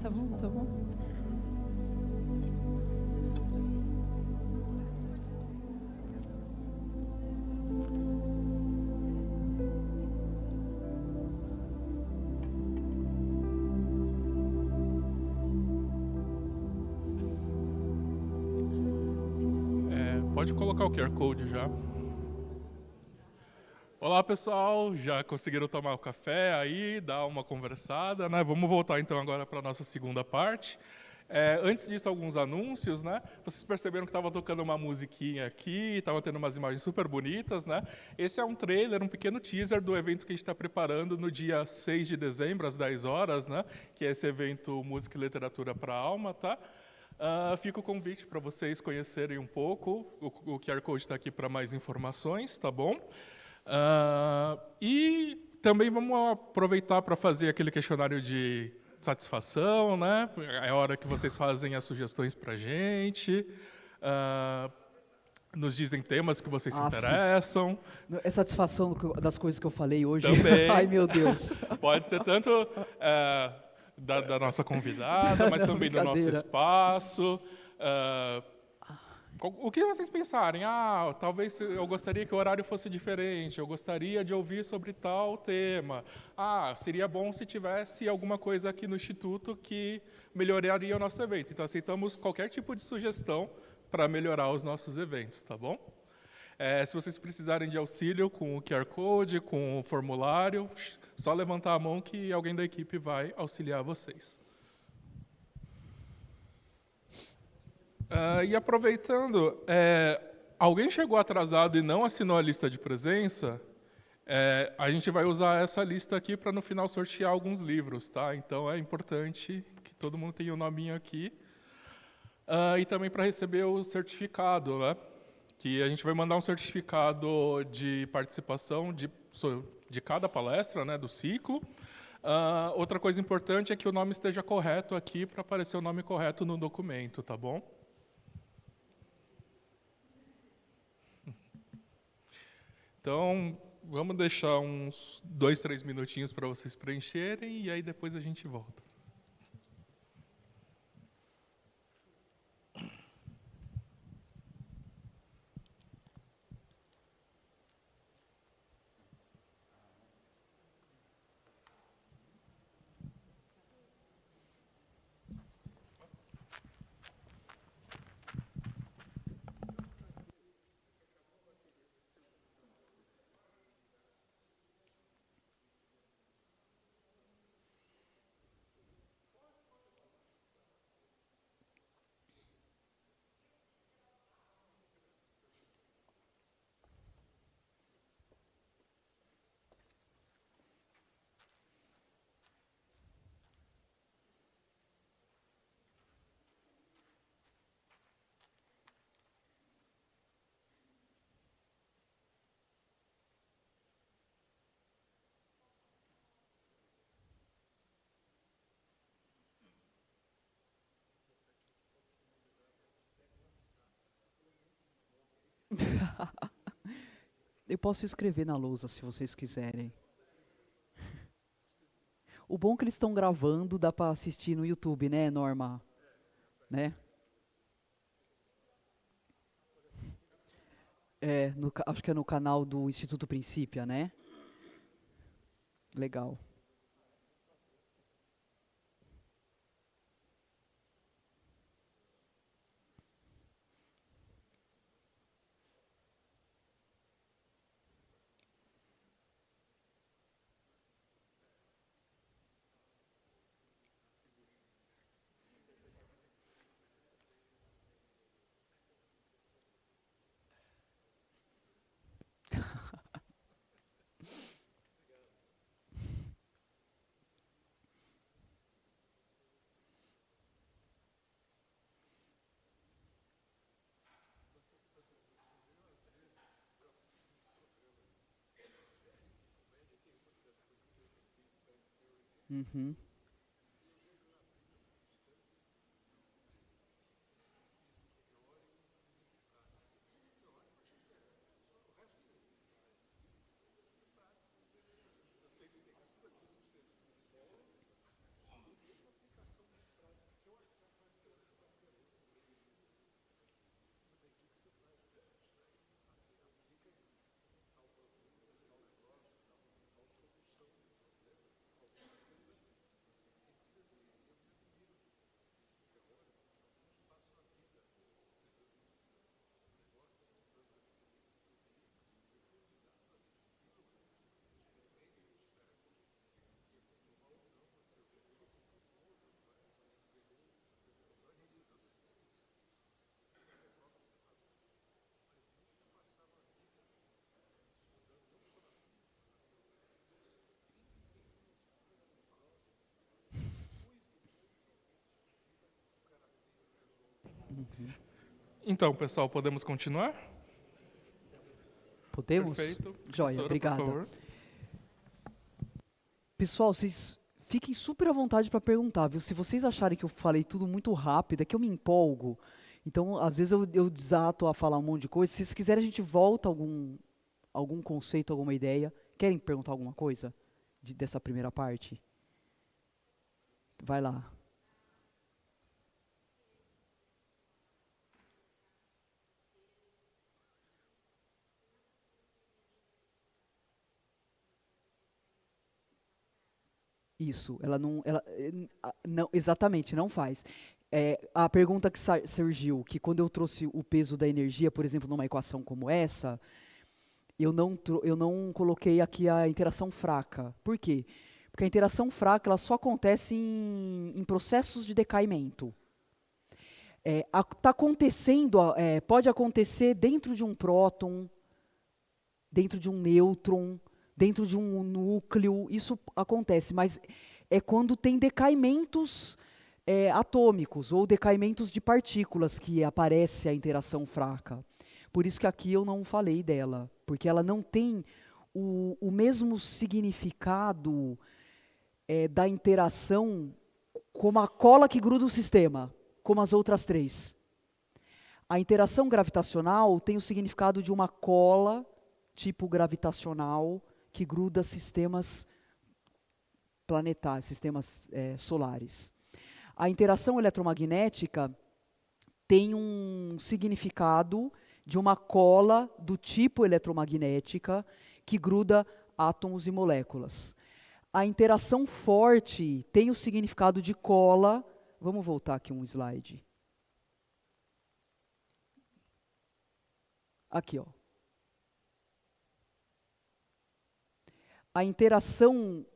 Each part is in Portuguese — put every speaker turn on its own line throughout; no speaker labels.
tá bom, tá bom.
Pode colocar o QR Code já. Olá, pessoal. Já conseguiram tomar o café aí, dar uma conversada, né? Vamos voltar então agora para a nossa segunda parte. Antes disso, alguns anúncios, né? Vocês perceberam que estava tocando uma musiquinha aqui, estava tendo umas imagens super bonitas, né? Esse é um trailer, um pequeno teaser do evento que a gente está preparando no dia 6 de dezembro, às 10 horas, né? Que é esse evento Música e Literatura para a Alma, tá? Fica o convite para vocês conhecerem um pouco. O QR Code está aqui para mais informações, tá bom? E também vamos aproveitar para fazer aquele questionário de satisfação, né? É a hora que vocês fazem as sugestões para a gente, nos dizem temas que vocês se
Aff.
interessam.
É satisfação das coisas que eu falei hoje? Ai,
Também.
meu Deus.
Pode ser tanto da nossa convidada, mas
Não,
também do nosso
brincadeira.
espaço. O que vocês pensarem? Talvez eu gostaria que o horário fosse diferente, eu gostaria de ouvir sobre tal tema. Seria bom se tivesse alguma coisa aqui no Instituto que melhoraria o nosso evento. Então, aceitamos qualquer tipo de sugestão para melhorar os nossos eventos, tá bom? Se vocês precisarem de auxílio com o QR Code, com o formulário, só levantar a mão que alguém da equipe vai auxiliar vocês. E aproveitando, alguém chegou atrasado e não assinou a lista de presença, a gente vai usar essa lista aqui para no final sortear alguns livros, tá? Então é importante que todo mundo tenha o nominho aqui. E também para receber o certificado, né? Que a gente vai mandar um certificado de participação de cada palestra, né, do ciclo. Outra coisa importante é que o nome esteja correto aqui para aparecer o nome correto no documento, tá bom? Então, vamos deixar uns 2, 3 minutinhos para vocês preencherem e aí depois a gente volta.
Eu posso escrever na lousa se vocês quiserem. O bom é que eles estão gravando, dá pra assistir no YouTube, né, Norma? Né? Acho que é no canal do Instituto Princípia, né? Legal. Uhum.
Então, pessoal, podemos continuar?
Podemos?
Perfeito.
Joia,
Professora,
obrigado.
por favor.
Pessoal, vocês fiquem super à vontade para perguntar, viu? Se vocês acharem que eu falei tudo muito rápido, é que eu me empolgo. Então, às vezes eu desato a falar um monte de coisa. Se vocês quiserem, a gente volta a algum conceito, alguma ideia. Querem perguntar alguma coisa dessa primeira parte? Vai lá. Isso, não, exatamente, não faz. A pergunta que surgiu, que quando eu trouxe o peso da energia, por exemplo, numa equação como essa, eu não coloquei aqui a interação fraca. Por quê? Porque a interação fraca ela só acontece em processos de decaimento. Tá acontecendo, pode acontecer dentro de um próton, dentro de um nêutron, dentro de um núcleo, isso acontece, mas é quando tem decaimentos atômicos ou decaimentos de partículas que aparece a interação fraca. Por isso que aqui eu não falei dela, porque ela não tem o mesmo significado da interação como a cola que gruda o sistema, como as outras três. A interação gravitacional tem o significado de uma cola tipo gravitacional que gruda sistemas planetários, sistemas solares. A interação eletromagnética tem um significado de uma cola do tipo eletromagnética que gruda átomos e moléculas. A interação forte tem o significado de cola. Vamos voltar aqui um slide. Aqui, ó. A interação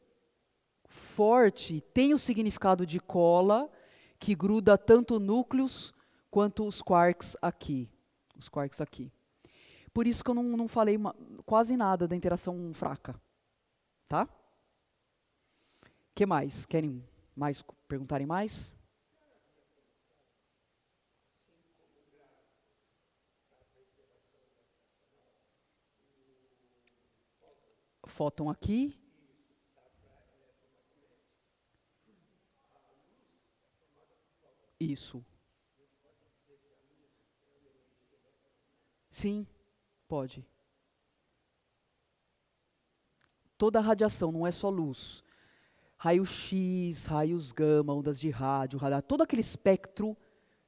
forte tem o significado de cola, que gruda tanto núcleos quanto os quarks aqui. Por isso que eu não falei quase nada da interação fraca. Tá? O que mais? Querem perguntarem mais? Fóton aqui. Isso. Sim, pode. Toda a radiação, não é só luz. Raio-X, raios gama, ondas de rádio, radar, todo aquele espectro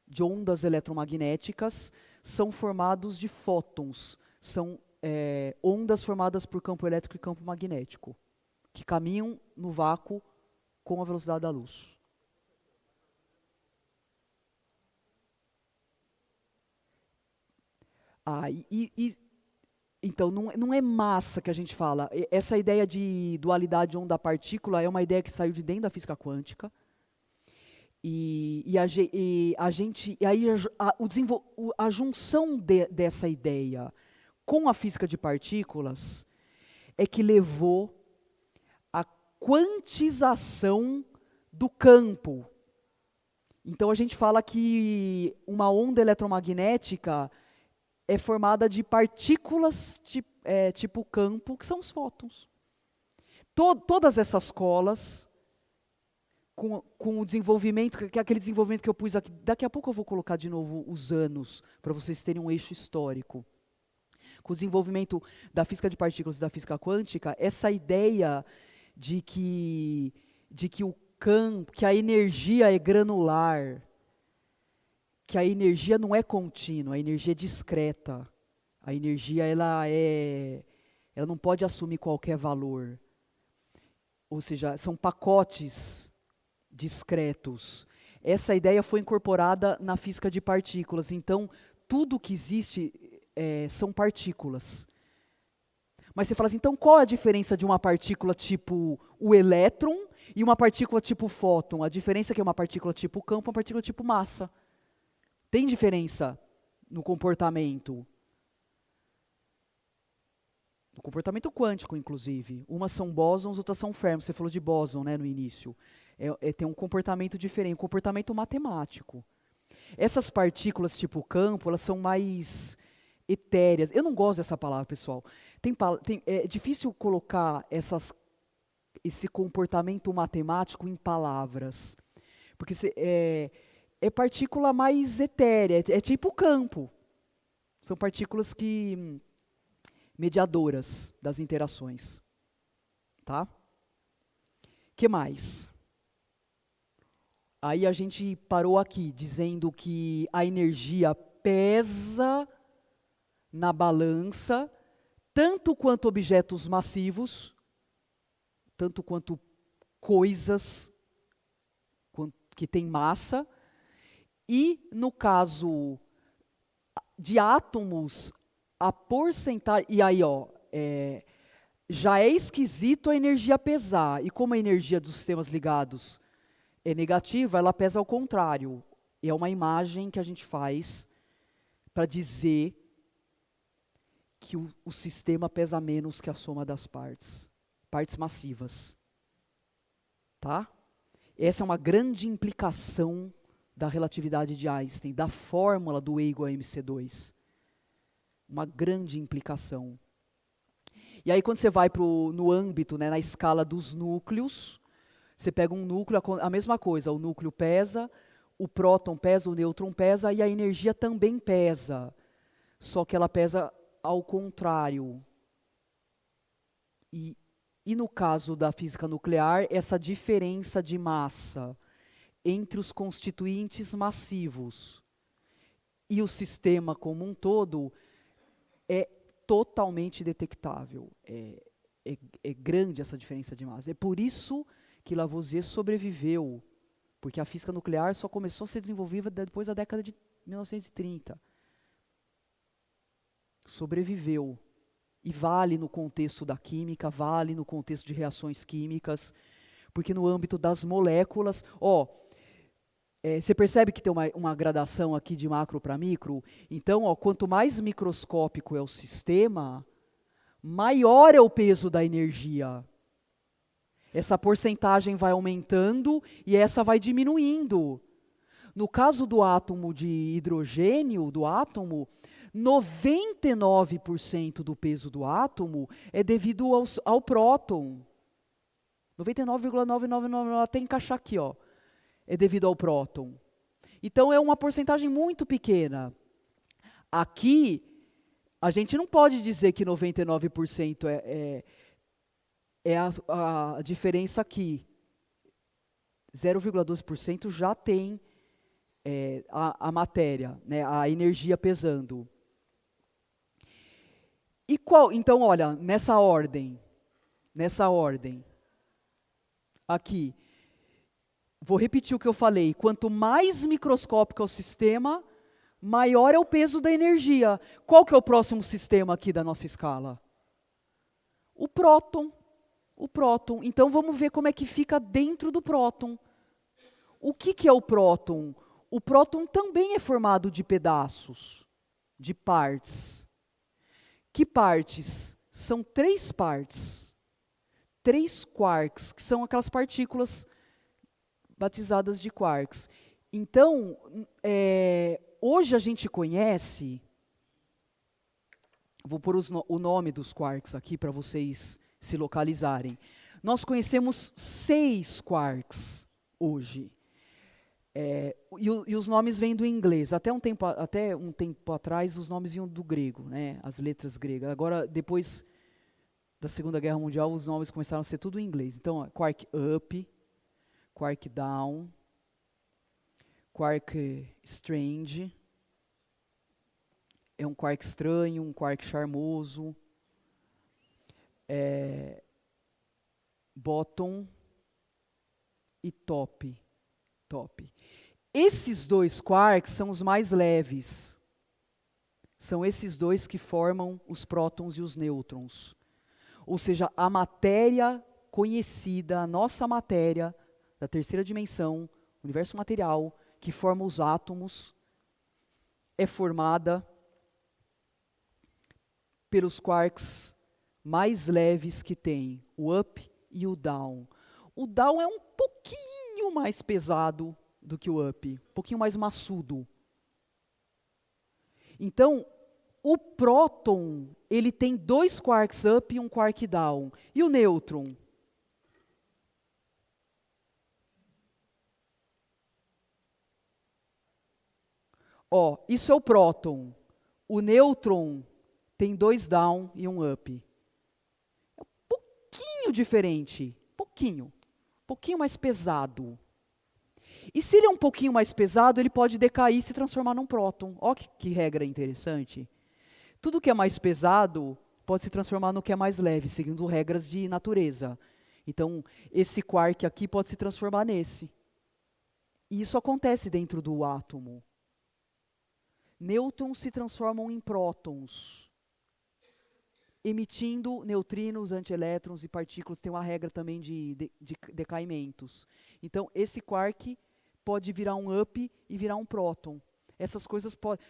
de ondas eletromagnéticas são formados de fótons. São ondas formadas por campo elétrico e campo magnético, que caminham no vácuo com a velocidade da luz. Então, não é massa que a gente fala. Essa ideia de dualidade onda-partícula é uma ideia que saiu de dentro da física quântica. A junção dessa ideia com a física de partículas é que levou à quantização do campo. Então a gente fala que uma onda eletromagnética é formada de partículas tipo campo, que são os fótons. Todas essas colas, com o desenvolvimento, que é aquele desenvolvimento que eu pus aqui, daqui a pouco eu vou colocar de novo os anos, para vocês terem um eixo histórico. Com o desenvolvimento da física de partículas e da física quântica, essa ideia de que o campo, que a energia é granular, que a energia não é contínua, a energia é discreta. A energia ela não pode assumir qualquer valor. Ou seja, são pacotes discretos. Essa ideia foi incorporada na física de partículas. Então, tudo que existe são partículas. Mas você fala assim, então qual a diferença de uma partícula tipo o elétron e uma partícula tipo fóton? A diferença é que é uma partícula tipo campo e uma partícula tipo massa. Tem diferença no comportamento. No comportamento quântico, inclusive. Umas são bósons, outras são fermions. Você falou de bóson, né, no início. Tem um comportamento diferente, um comportamento matemático. Essas partículas tipo campo, elas são mais etéreas. Eu não gosto dessa palavra, pessoal. É difícil colocar esse comportamento matemático em palavras. Porque é partícula mais etérea, é tipo campo. São partículas mediadoras das interações. Tá? Que mais? Aí a gente parou aqui, dizendo que a energia pesa na balança, tanto quanto objetos massivos, tanto quanto coisas que têm massa, e no caso de átomos, a porcentagem... E aí, já é esquisito a energia pesar, e como a energia dos sistemas ligados é negativa, ela pesa ao contrário. E é uma imagem que a gente faz para dizer que o sistema pesa menos que a soma das partes massivas. Tá? Essa é uma grande implicação da relatividade de Einstein, da fórmula do E igual a mc2. Uma grande implicação. E aí quando você vai no âmbito, né, na escala dos núcleos, você pega um núcleo, a mesma coisa, o núcleo pesa, o próton pesa, o nêutron pesa, e a energia também pesa. Só que ela pesa ao contrário. E no caso da física nuclear, essa diferença de massa entre os constituintes massivos e o sistema como um todo é totalmente detectável. É grande essa diferença de massa. É por isso que Lavoisier sobreviveu, porque a física nuclear só começou a ser desenvolvida depois da década de 1930. Sobreviveu. E vale no contexto da química, vale no contexto de reações químicas, porque no âmbito das moléculas... você percebe que tem uma gradação aqui de macro para micro? Então, quanto mais microscópico é o sistema, maior é o peso da energia. Essa porcentagem vai aumentando e essa vai diminuindo. No caso do átomo de hidrogênio, do átomo, 99% do peso do átomo é devido ao próton. 99,9999, até encaixar aqui, é devido ao próton. Então é uma porcentagem muito pequena. Aqui, a gente não pode dizer que 99% é a diferença aqui. 0,12% já tem a matéria, né, a energia pesando. E então, olha, nessa ordem, aqui, vou repetir o que eu falei, quanto mais microscópico é o sistema, maior é o peso da energia. Qual que é o próximo sistema aqui da nossa escala? O próton. Então vamos ver como é que fica dentro do próton. O que é o próton? O próton também é formado de pedaços, de partes. Que partes? São 3 partes. 3 quarks, que são aquelas partículas batizadas de quarks. Então, hoje a gente conhece, vou pôr o nome dos quarks aqui para vocês se localizarem. Nós conhecemos 6 quarks hoje. E os nomes vêm do inglês. Até um tempo atrás, os nomes vinham do grego, né? As letras gregas. Agora, depois da Segunda Guerra Mundial, os nomes começaram a ser tudo em inglês. Então, quark up, quark down, quark strange, é um quark estranho, um quark charmoso, bottom e top. Esses 2 quarks são os mais leves. São esses 2 que formam os prótons e os nêutrons. Ou seja, a matéria conhecida, a nossa matéria da terceira dimensão, universo material, que forma os átomos, é formada pelos quarks mais leves que tem, o up e o down. O down é um pouquinho mais pesado do que o up, um pouquinho mais maçudo. Então, o próton, ele tem 2 quarks up e um quark down. E o nêutron? Ó, isso é o próton. O nêutron tem 2 down e um up. É um pouquinho diferente. Pouquinho. Um pouquinho mais pesado. E se ele é um pouquinho mais pesado, ele pode decair e se transformar num próton. Ó que regra interessante. Tudo que é mais pesado pode se transformar no que é mais leve, seguindo regras de natureza. Então, esse quark aqui pode se transformar nesse. E isso acontece dentro do átomo. Nêutrons se transformam em prótons, emitindo neutrinos, antielétrons e partículas. Tem uma regra também de decaimentos. Então, esse quark pode virar um up e virar um próton. Essas coisas podem...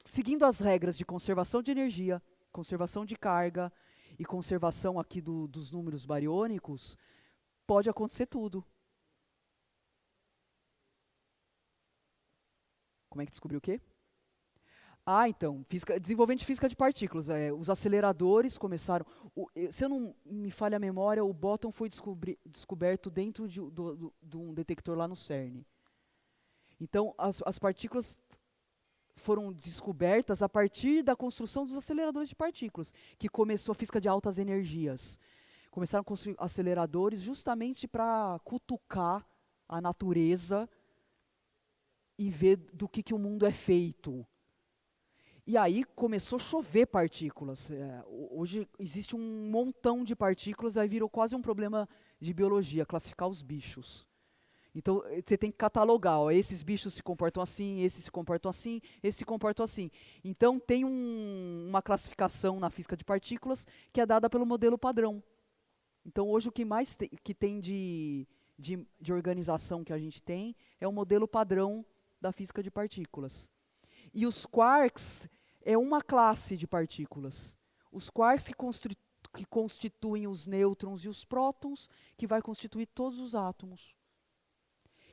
Seguindo as regras de conservação de energia, conservação de carga e conservação aqui dos números bariônicos, pode acontecer tudo. Como é que descobriu o quê? Então, desenvolvimento de física de partículas. Os aceleradores começaram... se eu não me falha a memória, o bóton foi descoberto dentro de um detector lá no CERN. Então, as partículas foram descobertas a partir da construção dos aceleradores de partículas, que começou a física de altas energias. Começaram a construir aceleradores justamente para cutucar a natureza e ver do que o mundo é feito. E aí começou a chover partículas. Hoje existe um montão de partículas, aí virou quase um problema de biologia, classificar os bichos. Então, você tem que catalogar, ó, esses bichos se comportam assim, esses se comportam assim, esses se comportam assim. Então, tem uma classificação na física de partículas que é dada pelo modelo padrão. Então, hoje o que mais tem de organização que a gente tem é o modelo padrão da física de partículas. E os quarks é uma classe de partículas. Os quarks que constituem os nêutrons e os prótons, que vai constituir todos os átomos.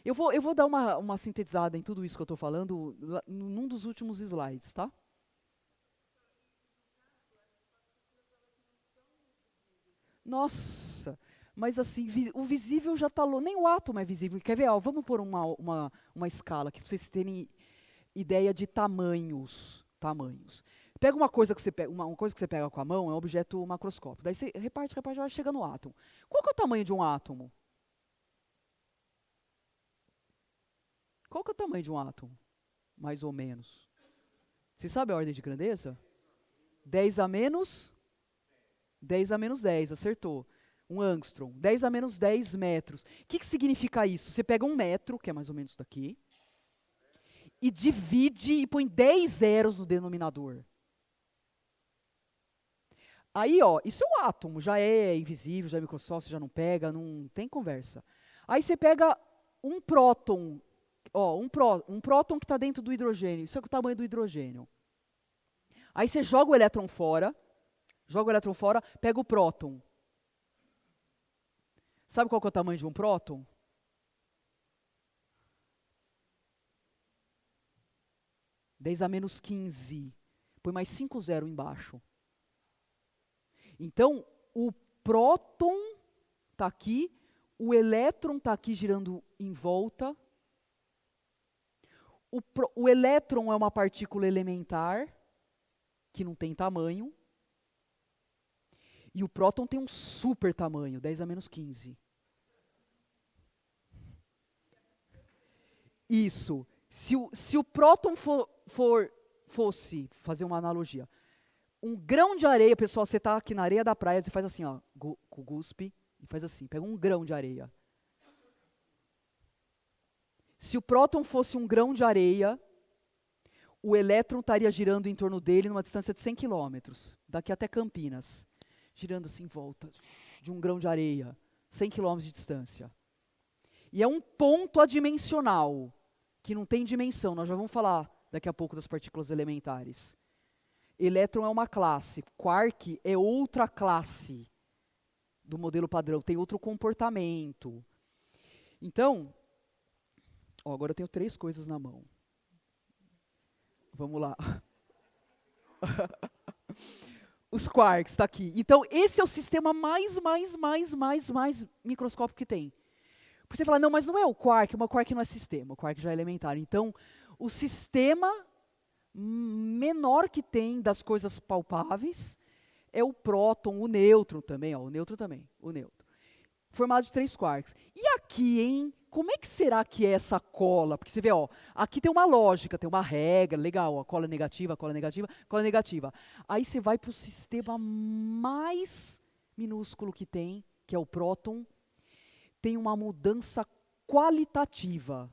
Eu vou dar uma sintetizada em tudo isso que eu estou falando num dos últimos slides, tá? Nossa, mas assim, o visível já está nem o átomo é visível. Quer ver? Ó, vamos pôr uma escala aqui para vocês terem ideia de tamanhos. Pega uma coisa que você pega com a mão, é um objeto macroscópico. Daí você reparte, já chega no átomo. Qual que é o tamanho de um átomo? Qual que é o tamanho de um átomo? Mais ou menos. Você sabe a ordem de grandeza? 10 a menos 10, acertou. Um angstrom. 10 a menos 10 metros. O que significa isso? Você pega 1 metro, que é mais ou menos daqui, e divide e põe 10 zeros no denominador. Aí, ó, isso é um átomo, já é invisível, já é microscópico, já não pega, não tem conversa. Aí você pega um próton, ó, um próton que está dentro do hidrogênio, isso é o tamanho do hidrogênio. Aí você joga o elétron fora, pega o próton. Sabe qual que é o tamanho de um próton? Dez a menos 15. Põe mais 5 zero embaixo. Então, o próton está aqui, o elétron está aqui girando em volta. O elétron é uma partícula elementar, que não tem tamanho. E o próton tem um super tamanho, 10 a menos 15. Isso. Se o próton fosse, fazer uma analogia, um grão de areia, pessoal, você está aqui na areia da praia, você faz assim, ó, com o guspe, e faz assim, pega um grão de areia. Se o próton fosse um grão de areia, o elétron estaria girando em torno dele numa distância de 100 quilômetros, daqui até Campinas, girando assim em volta de um grão de areia, 100 quilômetros de distância. E é um ponto adimensional, que não tem dimensão, nós já vamos falar daqui a pouco das partículas elementares. Elétron é uma classe, quark é outra classe do modelo padrão, tem outro comportamento. Então, ó, agora eu tenho 3 coisas na mão. Vamos lá. Os quarks, está aqui. Então, esse é o sistema mais microscópico que tem. Porque você fala, não, mas não é o quark não é sistema, o quark já é elementar. Então, o sistema menor que tem das coisas palpáveis é o próton, o nêutron também, o nêutron. Formado de 3 quarks. E aqui, hein? Como é que será que é essa cola? Porque você vê, aqui tem uma lógica, tem uma regra, legal, a cola negativa, cola negativa, cola negativa. Aí você vai para o sistema mais minúsculo que tem, que é o próton, tem uma mudança qualitativa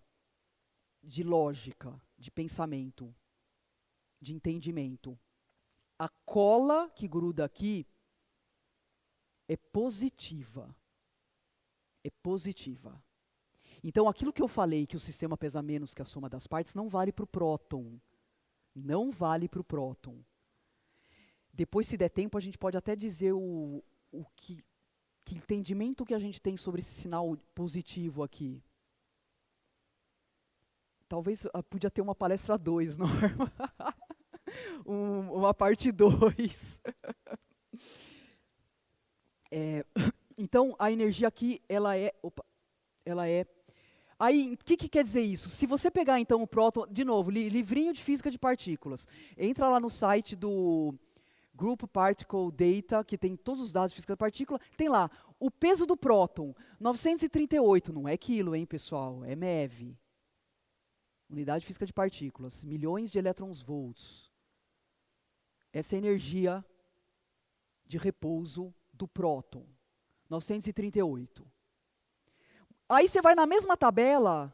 de lógica, de pensamento, de entendimento. A cola que gruda aqui é positiva. É positiva. Então, aquilo que eu falei, que o sistema pesa menos que a soma das partes, não vale para o próton. Não vale para o próton. Depois, se der tempo, a gente pode até dizer que entendimento que a gente tem sobre esse sinal positivo aqui. Talvez podia ter uma palestra 2, Norma. Uma parte 2. Então, a energia aqui, ela é... Aí, o que quer dizer isso? Se você pegar, então, o próton... De novo, livrinho de física de partículas. Entra lá no site do Group Particle Data, que tem todos os dados de física de partícula. Tem lá, o peso do próton, 938. Não é quilo, hein, pessoal? É MeV. Unidade de física de partículas. Milhões de elétrons-volts. Essa é a energia de repouso do próton. 938. Aí você vai na mesma tabela,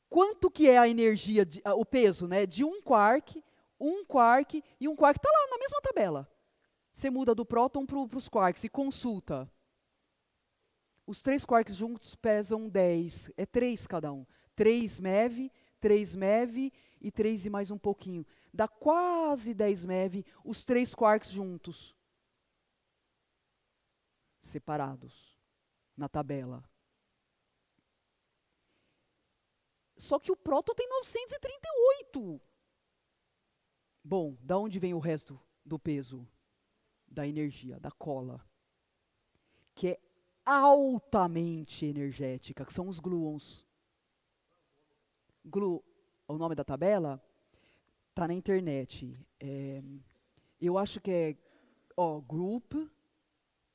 quanto que é a energia, o peso, né, de um quark e um quark. Está lá na mesma tabela. Você muda do próton para os quarks e consulta. Os 3 quarks juntos pesam 10. É 3 cada um. 3 MeV, 3 MeV e 3 e mais um pouquinho. Dá quase 10 MeV, os 3 quarks juntos. Separados na tabela. Só que o próton tem 938. Bom, da onde vem o resto do peso? Da energia, da cola. Que é altamente energética, que são os gluons. O nome da tabela está na internet. Eu acho que é Group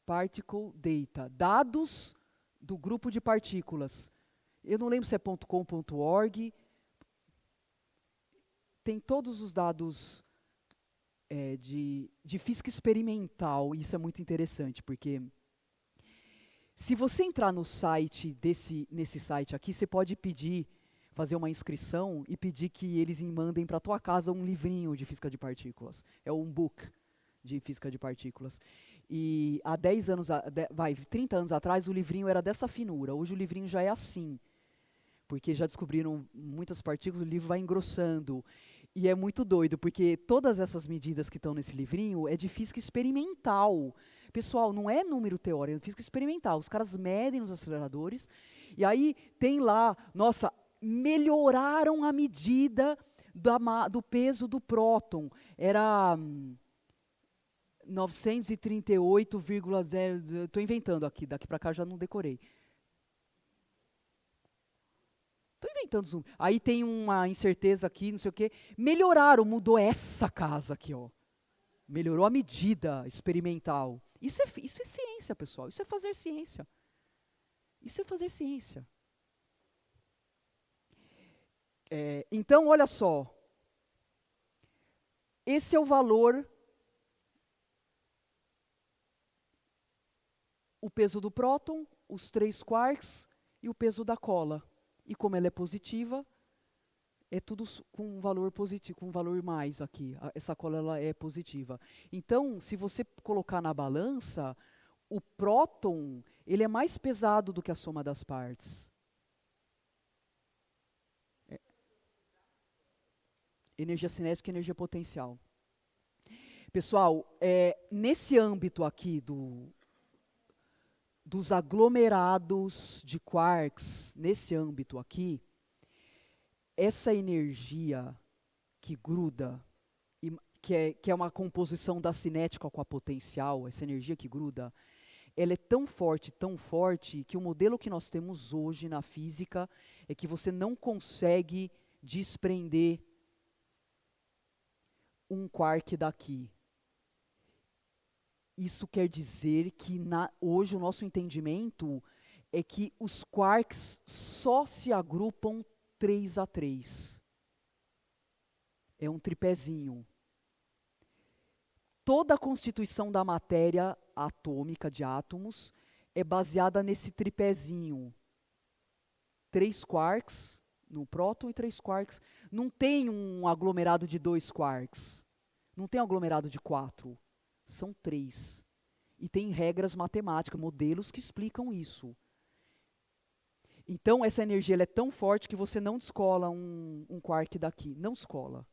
Particle Data. Dados do grupo de partículas. Eu não lembro se é .com.org. Tem todos os dados de física experimental. Isso é muito interessante, porque se você entrar no site, nesse site aqui, você pode fazer uma inscrição e pedir que eles mandem para a tua casa um livrinho de física de partículas. É um book de física de partículas. E há 30 anos atrás, o livrinho era dessa finura. Hoje o livrinho já é assim. Porque já descobriram muitas partículas, o livro vai engrossando. E é muito doido, porque todas essas medidas que estão nesse livrinho é de física experimental. Pessoal, não é número teórico, é física experimental. Os caras medem nos aceleradores, e aí tem lá, melhoraram a medida do peso do próton. Era 938,0... Estou inventando aqui, daqui para cá já não decorei. Estou inventando zoom. Aí tem uma incerteza aqui, não sei o quê. Melhoraram, mudou essa casa aqui, Melhorou a medida experimental. Isso é ciência, pessoal. Isso é fazer ciência. Então, olha só. Esse é o valor, o peso do próton, os 3 quarks e o peso da cola. E como ela é positiva, é tudo com um valor positivo, com um valor mais aqui. Essa cola ela é positiva. Então, se você colocar na balança, o próton ele é mais pesado do que a soma das partes. Energia cinética e energia potencial. Pessoal, nesse âmbito aqui dos aglomerados de quarks, nesse âmbito aqui, essa energia que gruda, que é uma composição da cinética com a potencial, essa energia que gruda, ela é tão forte, que o modelo que nós temos hoje na física é que você não consegue desprender um quark daqui. Isso quer dizer que hoje o nosso entendimento é que os quarks só se agrupam 3 a 3. É um tripézinho. Toda a constituição da matéria atômica de átomos é baseada nesse tripézinho. 3 quarks no próton e 3 quarks. Não tem um aglomerado de 2 quarks. Não tem um aglomerado de 4. São 3. E tem regras matemáticas, modelos que explicam isso. Então, essa energia ela é tão forte que você não descola um quark daqui. Não descola.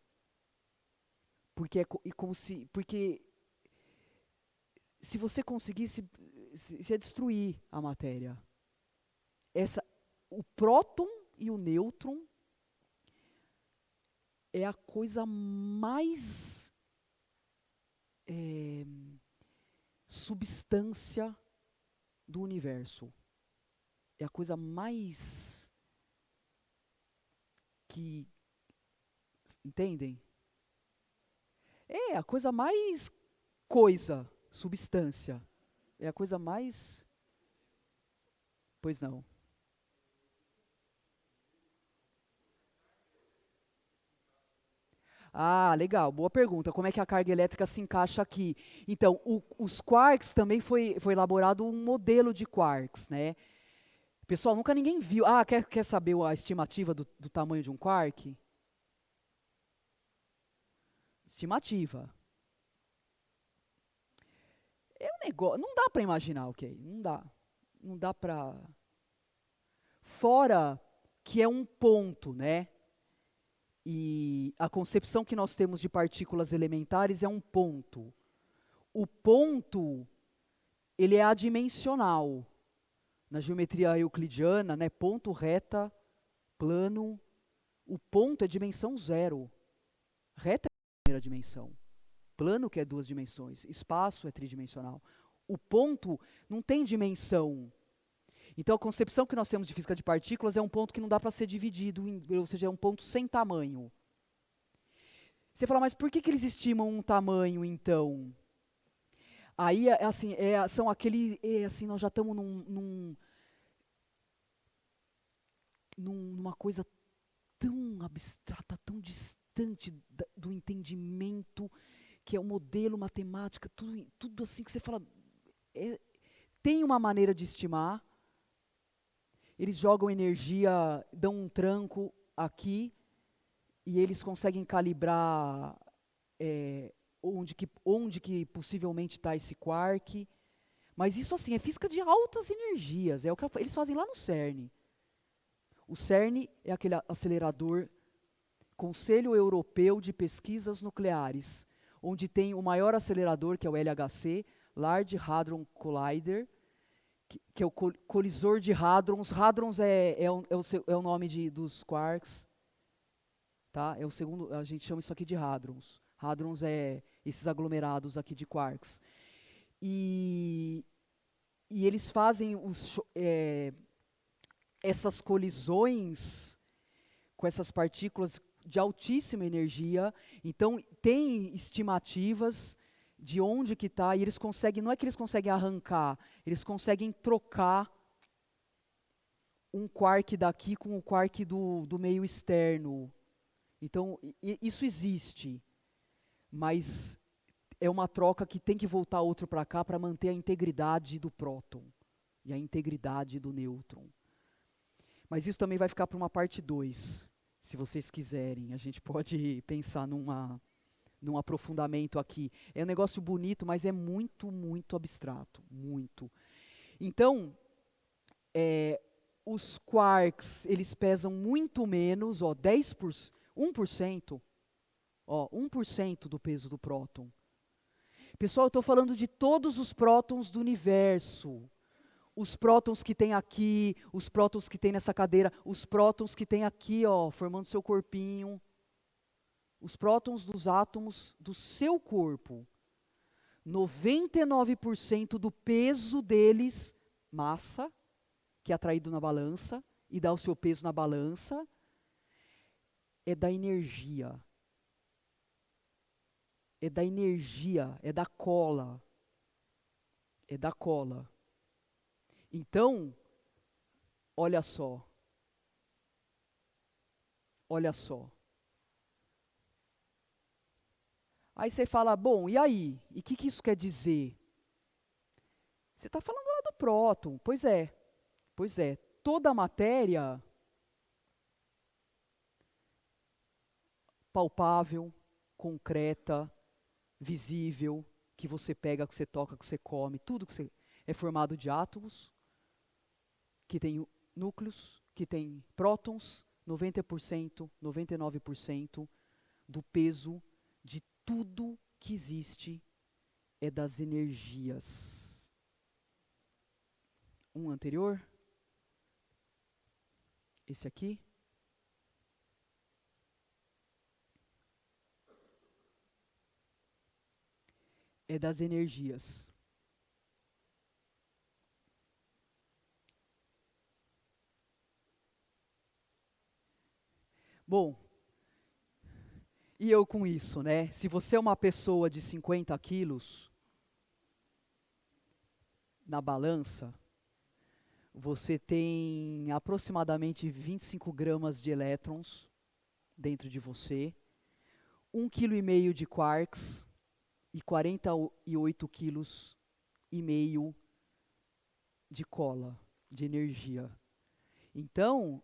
Porque se você conseguisse, se é destruir a matéria. O próton e o nêutron é a coisa mais substância do universo. É a coisa mais que... Entendem? É a coisa mais substância. É a coisa mais... Pois não. Ah, legal, boa pergunta. Como é que a carga elétrica se encaixa aqui? Então, os quarks também foi elaborado um modelo de quarks, né? Pessoal, nunca ninguém viu. Ah, quer saber a estimativa do tamanho de um quark? Estimativa. É um negócio, não dá para imaginar, ok? Não dá. Não dá para... Fora que é um ponto, né? E a concepção que nós temos de partículas elementares é um ponto. O ponto, ele é adimensional. Na geometria euclidiana, né, ponto, reta, plano, o ponto é dimensão 0. Reta é a primeira dimensão. Plano que é 2 dimensões. Espaço é tridimensional. O ponto não tem dimensão. Então, a concepção que nós temos de física de partículas é um ponto que não dá para ser dividido, ou seja, é um ponto sem tamanho. Você fala, mas por que eles estimam um tamanho, então? Aí, assim, são aquele, assim, nós já estamos numa coisa tão abstrata, tão distante do entendimento, que é o modelo, matemática, tudo assim que você fala, tem uma maneira de estimar. Eles jogam energia, dão um tranco aqui, e eles conseguem calibrar onde que possivelmente está esse quark. Mas isso assim, é física de altas energias, é o que eles fazem lá no CERN. O CERN é aquele acelerador, Conselho Europeu de Pesquisas Nucleares, onde tem o maior acelerador, que é o LHC, Large Hadron Collider, que é o colisor de hadrons. Hadrons é o nome dos quarks, tá? É o segundo, a gente chama isso aqui de hadrons. Hadrons é esses aglomerados aqui de quarks. E eles fazem essas colisões com essas partículas de altíssima energia. Então, tem estimativas de onde que está, e eles conseguem, não é que eles conseguem arrancar, eles conseguem trocar um quark daqui com o quark do meio externo. Então, isso existe, mas é uma troca que tem que voltar outro para cá para manter a integridade do próton e a integridade do nêutron. Mas isso também vai ficar para uma parte 2, se vocês quiserem. A gente pode pensar num aprofundamento aqui. É um negócio bonito, mas é muito, muito abstrato. Muito. Então, os quarks, eles pesam muito menos, 1%, 1% do peso do próton. Pessoal, eu estou falando de todos os prótons do universo. Os prótons que tem aqui, os prótons que tem nessa cadeira, os prótons que tem aqui, formando seu corpinho. Os prótons dos átomos do seu corpo, 99% do peso deles, massa, que é atraído na balança, e dá o seu peso na balança, é da energia. É da energia, é da cola. É da cola. Então, olha só. Olha só. Aí você fala, bom, e aí? E o que isso quer dizer? Você está falando lá do próton. Pois é. Toda a matéria palpável, concreta, visível, que você pega, que você toca, que você come, tudo que você é formado de átomos, que tem núcleos, que tem prótons, 90%, 99% do peso de tudo que existe é das energias. Um anterior, esse aqui. É das energias. Bom, e eu com isso, né? Se você é uma pessoa de 50 quilos, na balança, você tem aproximadamente 25 gramas de elétrons dentro de você, 1,5 kg de quarks e 48 quilos e meio de cola, de energia. Então,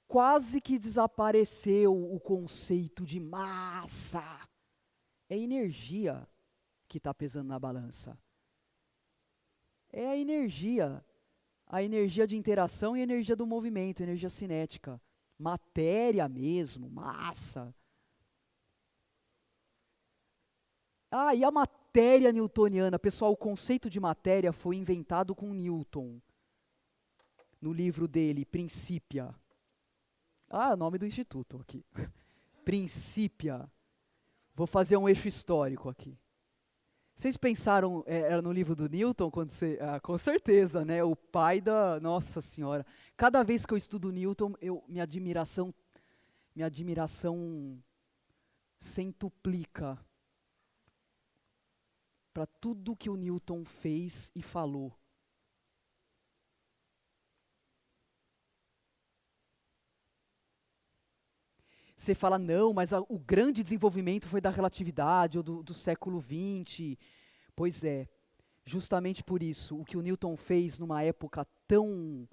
quase que desapareceu o conceito de massa. É energia que está pesando na balança. É a energia de interação e a energia do movimento, energia cinética. Matéria mesmo, massa. Ah, e a matéria newtoniana, pessoal, o conceito de matéria foi inventado com Newton, no livro dele, Principia. Ah, o nome do instituto aqui. Principia. Vou fazer um eixo histórico aqui. Vocês pensaram, era no livro do Newton, quando você, com certeza, né? O pai da, nossa senhora. Cada vez que eu estudo Newton, minha admiração centuplica para tudo que o Newton fez e falou. Você fala, não, mas o grande desenvolvimento foi da relatividade ou do século XX. Pois é, justamente por isso, o que o Newton fez numa época tão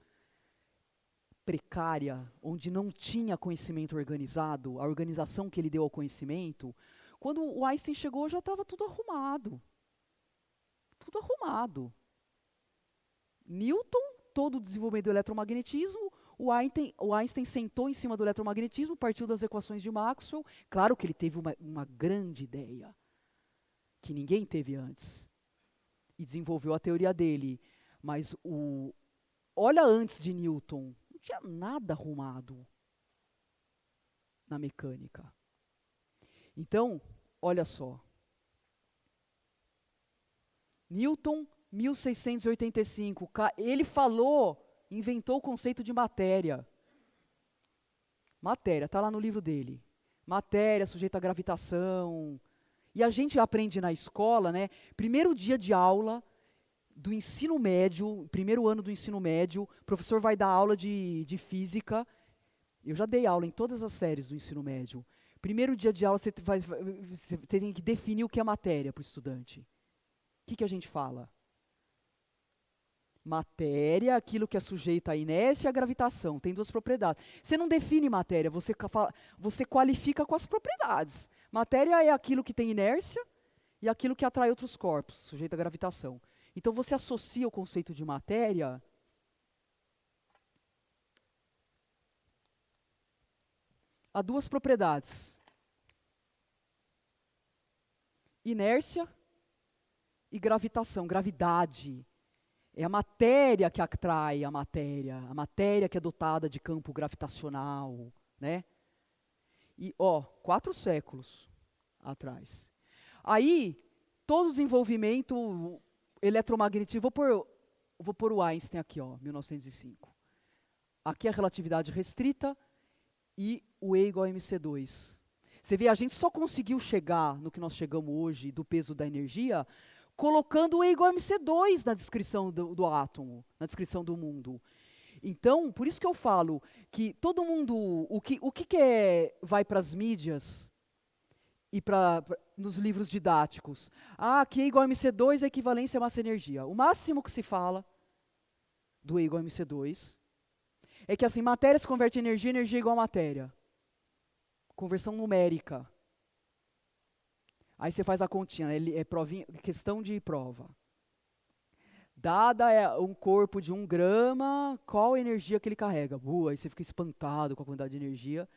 precária, onde não tinha conhecimento organizado, a organização que ele deu ao conhecimento, quando o Einstein chegou já estava tudo arrumado. Tudo arrumado. Newton, todo o desenvolvimento do eletromagnetismo, o Einstein sentou em cima do eletromagnetismo, partiu das equações de Maxwell. Claro que ele teve uma grande ideia, que ninguém teve antes, e desenvolveu a teoria dele. Mas olha antes de Newton, não tinha nada arrumado na mecânica. Então, olha só. Newton, 1685, ele inventou o conceito de matéria. Matéria, está lá no livro dele. Matéria sujeita à gravitação. E a gente aprende na escola, né? Primeiro dia de aula do ensino médio, primeiro ano do ensino médio, o professor vai dar aula de física. Eu já dei aula em todas as séries do ensino médio. Primeiro dia de aula, você tem que definir o que é matéria para o estudante. O que a gente fala? Matéria, aquilo que é sujeito à inércia e à gravitação, tem duas propriedades. Você não define matéria, você qualifica com as propriedades. Matéria é aquilo que tem inércia e aquilo que atrai outros corpos, sujeito à gravitação. Então você associa o conceito de matéria a duas propriedades: inércia e gravitação, gravidade. É a matéria que atrai a matéria que é dotada de campo gravitacional, né? E, 4 séculos atrás. Aí, todo o desenvolvimento eletromagnético, vou pôr o Einstein aqui, 1905. Aqui a relatividade restrita e o E igual a mc2. Você vê, a gente só conseguiu chegar no que nós chegamos hoje, do peso da energia, colocando o E igual a mc2 na descrição do átomo, na descrição do mundo. Então, por isso que eu falo que todo mundo, o que vai para as mídias e nos livros didáticos? Que E igual a mc2 é equivalência à massa-energia. O máximo que se fala do E igual a mc2 é que assim, matéria se converte em energia, energia é igual a matéria. Conversão numérica. Aí você faz a continha, né? É provinha, questão de prova. Dada um corpo de 1 grama, qual a energia que ele carrega? Aí você fica espantado com a quantidade de energia,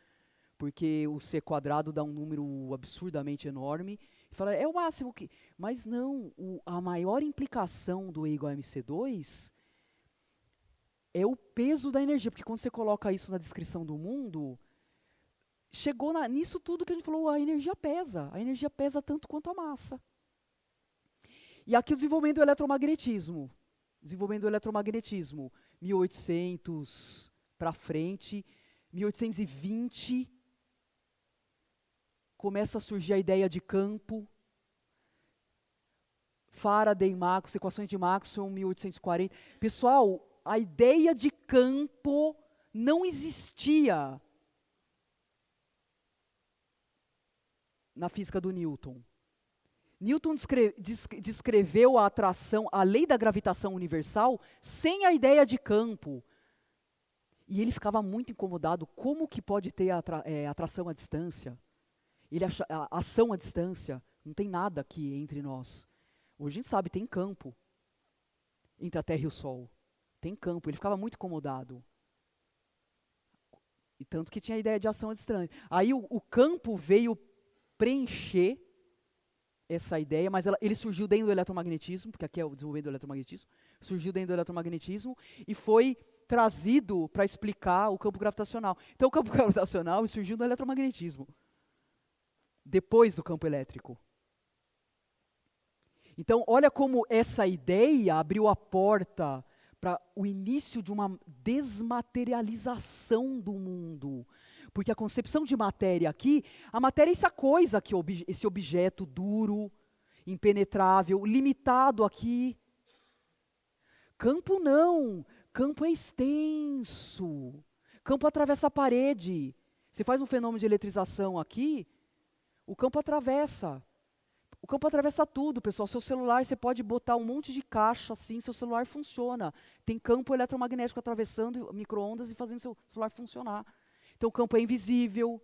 porque o C² dá um número absurdamente enorme. E fala, é o máximo que... Mas não, a maior implicação do E igual a mc2 é o peso da energia, porque quando você coloca isso na descrição do mundo, chegou nisso tudo que a gente falou, a energia pesa tanto quanto a massa. E aqui o desenvolvimento do eletromagnetismo. 1800 para frente, 1820, começa a surgir a ideia de campo. Faraday, Maxwell, equações de Maxwell, 1840. Pessoal, a ideia de campo não existia na física do Newton. Newton descreveu a atração, a lei da gravitação universal, sem a ideia de campo. E ele ficava muito incomodado, como que pode ter atração à distância? Ação à distância, não tem nada aqui entre nós. Hoje a gente sabe, tem campo entre a Terra e o Sol. Tem campo, ele ficava muito incomodado. E tanto que tinha a ideia de ação à distância. Aí o campo veio preencher essa ideia, mas ele surgiu dentro do eletromagnetismo, porque aqui é o desenvolvimento do eletromagnetismo, surgiu dentro do eletromagnetismo e foi trazido para explicar o campo gravitacional. Então o campo gravitacional surgiu no eletromagnetismo, depois do campo elétrico. Então olha como essa ideia abriu a porta para o início de uma desmaterialização do mundo. Porque a concepção de matéria aqui, a matéria é essa coisa aqui, esse objeto duro, impenetrável, limitado aqui. Campo não, campo é extenso. Campo atravessa a parede. Você faz um fenômeno de eletrização aqui, o campo atravessa. O campo atravessa tudo, pessoal. Seu celular, você pode botar um monte de caixa assim, seu celular funciona. Tem campo eletromagnético atravessando micro-ondas e fazendo seu celular funcionar. Então o campo é invisível,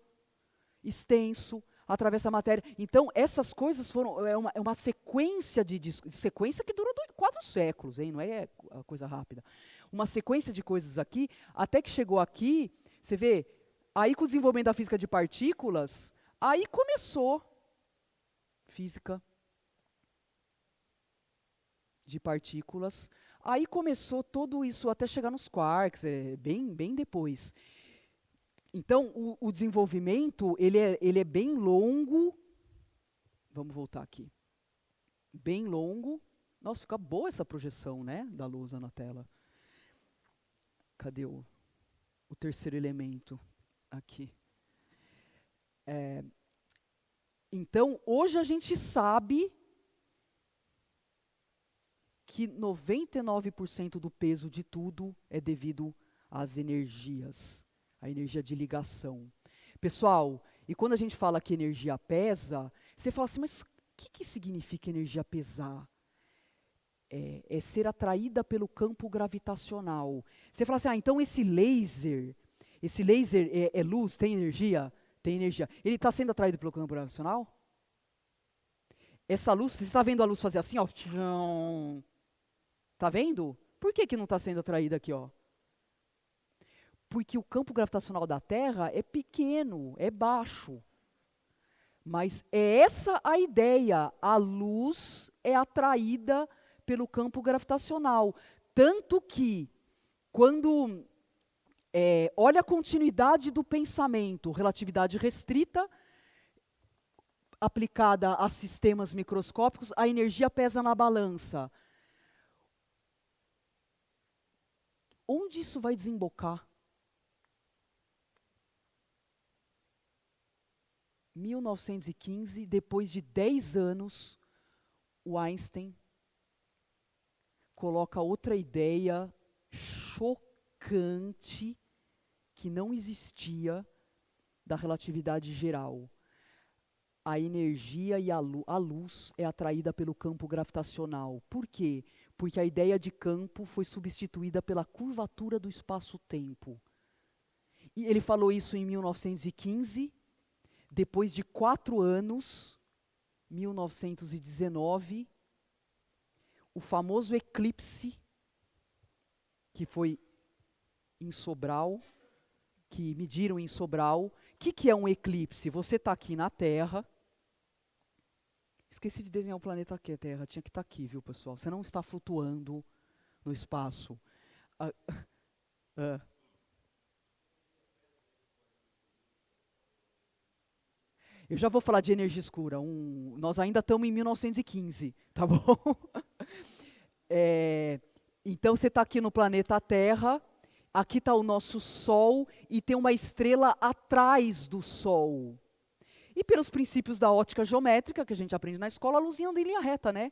extenso, atravessa a matéria. Então essas coisas foram, é uma sequência sequência que durou 4 séculos, hein? Não é coisa rápida. Uma sequência de coisas aqui, até que chegou aqui, você vê, aí com o desenvolvimento da física de partículas, aí começou física de partículas, aí começou tudo isso até chegar nos quarks, bem depois. Então, o desenvolvimento, ele é bem longo. Vamos voltar aqui. Bem longo. Nossa, fica boa essa projeção, né, da luz na tela. Cadê o terceiro elemento? Aqui. Então, hoje a gente sabe que 99% do peso de tudo é devido às energias. A energia de ligação. Pessoal, e quando a gente fala que energia pesa, você fala assim, mas o que significa energia pesar? É ser atraída pelo campo gravitacional. Você fala assim, então esse laser é luz, tem energia? Tem energia. Ele está sendo atraído pelo campo gravitacional? Essa luz, você está vendo a luz fazer assim, ó? Está vendo? Por que não está sendo atraída aqui, ó? Porque o campo gravitacional da Terra é pequeno, é baixo. Mas é essa a ideia, a luz é atraída pelo campo gravitacional. Tanto que, quando Olha a continuidade do pensamento, relatividade restrita, aplicada a sistemas microscópicos, a energia pesa na balança. Onde isso vai desembocar? 1915, depois de 10 anos, o Einstein coloca outra ideia chocante que não existia da relatividade geral. A energia e a luz é atraída pelo campo gravitacional. Por quê? Porque a ideia de campo foi substituída pela curvatura do espaço-tempo. E ele falou isso em 1915, depois de 4 anos, 1919, o famoso eclipse, que foi em Sobral, que mediram em Sobral. O que é um eclipse? Você está aqui na Terra. Esqueci de desenhar o planeta aqui, a Terra. Tinha que estar aqui, viu, pessoal? Você não está flutuando no espaço. Eu já vou falar de energia escura. Nós ainda estamos em 1915, tá bom? Então você está aqui no planeta Terra. Aqui está o nosso Sol e tem uma estrela atrás do Sol. E pelos princípios da ótica geométrica, que a gente aprende na escola, a luz anda em linha reta, né?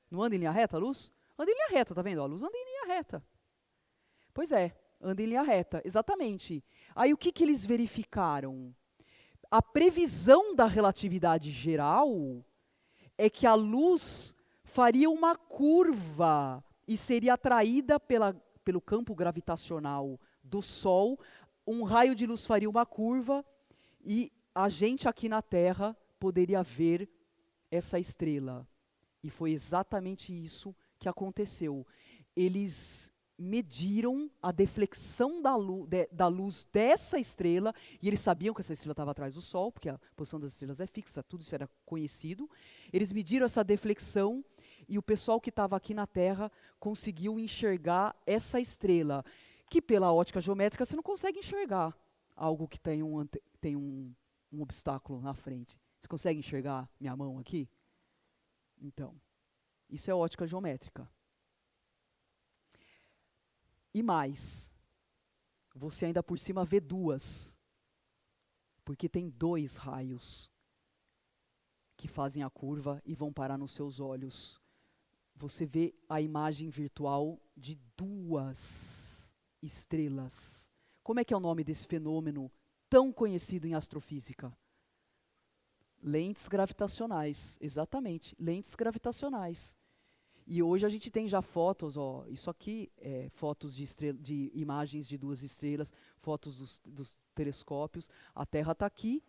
Não anda em linha reta a luz? Anda em linha reta, tá vendo? A luz anda em linha reta. Pois é, anda em linha reta, exatamente. Aí o que eles verificaram? A previsão da relatividade geral é que a luz faria uma curva e seria atraída pelo campo gravitacional do Sol. Um raio de luz faria uma curva e a gente aqui na Terra poderia ver essa estrela. E foi exatamente isso que aconteceu. Eles mediram a deflexão da luz dessa estrela, e eles sabiam que essa estrela estava atrás do Sol, porque a posição das estrelas é fixa, tudo isso era conhecido. Eles mediram essa deflexão, e o pessoal que estava aqui na Terra conseguiu enxergar essa estrela, que pela ótica geométrica você não consegue enxergar algo que tem um obstáculo na frente. Você consegue enxergar minha mão aqui? Então, isso é ótica geométrica. E mais, você ainda por cima vê duas, porque tem 2 raios que fazem a curva e vão parar nos seus olhos. Você vê a imagem virtual de 2 estrelas. Como é que é o nome desse fenômeno tão conhecido em astrofísica? Lentes gravitacionais, exatamente, lentes gravitacionais. E hoje a gente tem já fotos, isso aqui é fotos de imagens de 2 estrelas, fotos dos telescópios. A Terra está aqui,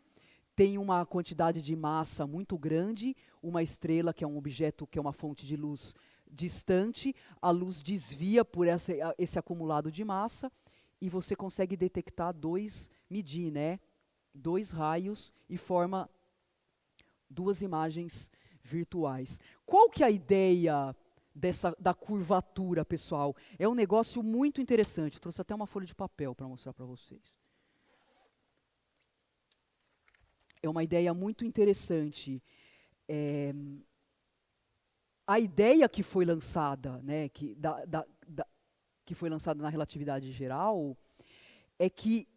tem uma quantidade de massa muito grande, uma estrela que é um objeto, que é uma fonte de luz distante, a luz desvia por esse acumulado de massa, e você consegue detectar medir, né? 2 raios e forma 2 imagens virtuais. Qual que é a ideia da curvatura, pessoal? É um negócio muito interessante. Eu trouxe até uma folha de papel para mostrar para vocês. É uma ideia muito interessante. A ideia que foi lançada, né, que foi lançada na relatividade geral, é que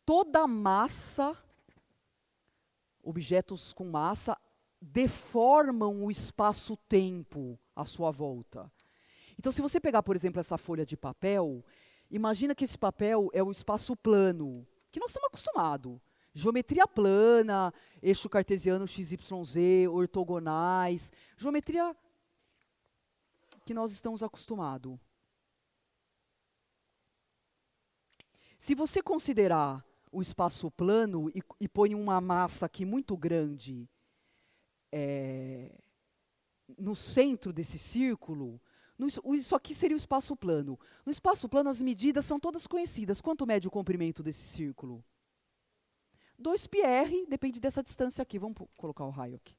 toda massa, objetos com massa, deformam o espaço-tempo à sua volta. Então, se você pegar, por exemplo, essa folha de papel, imagina que esse papel é o espaço plano, que nós estamos acostumados. Geometria plana, eixo cartesiano XYZ, ortogonais, geometria que nós estamos acostumados. Se você considerar o espaço plano e põe uma massa aqui muito grande no centro desse círculo, isso aqui seria o espaço plano. No espaço plano as medidas são todas conhecidas. Quanto mede o comprimento desse círculo? 2πr, depende dessa distância aqui. Vamos colocar o raio aqui.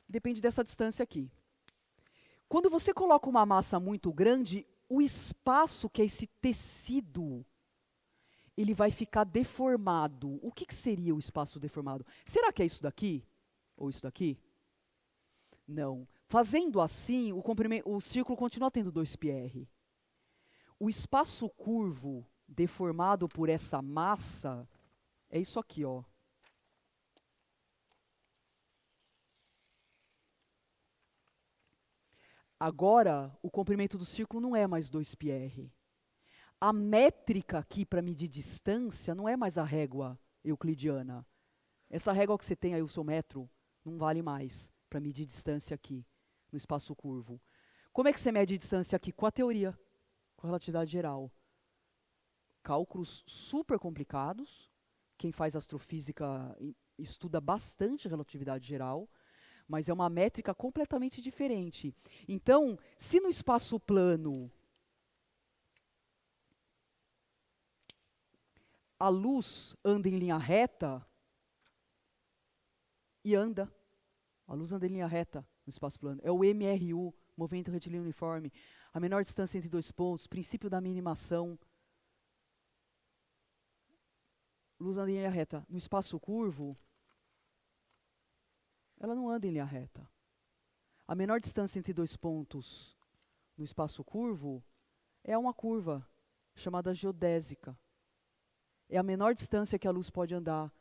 Depende dessa distância aqui. Quando você coloca uma massa muito grande, o espaço, que é esse tecido, ele vai ficar deformado. O que, que seria o espaço deformado? Será que é isso daqui? Ou isso daqui? Não. Fazendo assim, o círculo continua tendo 2πr. O espaço curvo deformado por essa massa é isso aqui, ó. Agora, o comprimento do círculo não é mais 2πr. A métrica aqui para medir distância não é mais a régua euclidiana. Essa régua que você tem aí, o seu metro, não vale mais para medir distância aqui, no espaço curvo. Como é que você mede distância aqui? Com a teoria, com a relatividade geral. Cálculos super complicados. Quem faz astrofísica estuda bastante relatividade geral, mas é uma métrica completamente diferente. Então, se no espaço plano a luz anda em linha reta, e anda, a luz anda em linha reta no espaço plano, é o MRU, movimento retilíneo uniforme, a menor distância entre dois pontos, princípio da minimação, luz anda em linha reta. No espaço curvo, ela não anda em linha reta. A menor distância entre dois pontos no espaço curvo é uma curva chamada geodésica. É a menor distância que a luz pode andar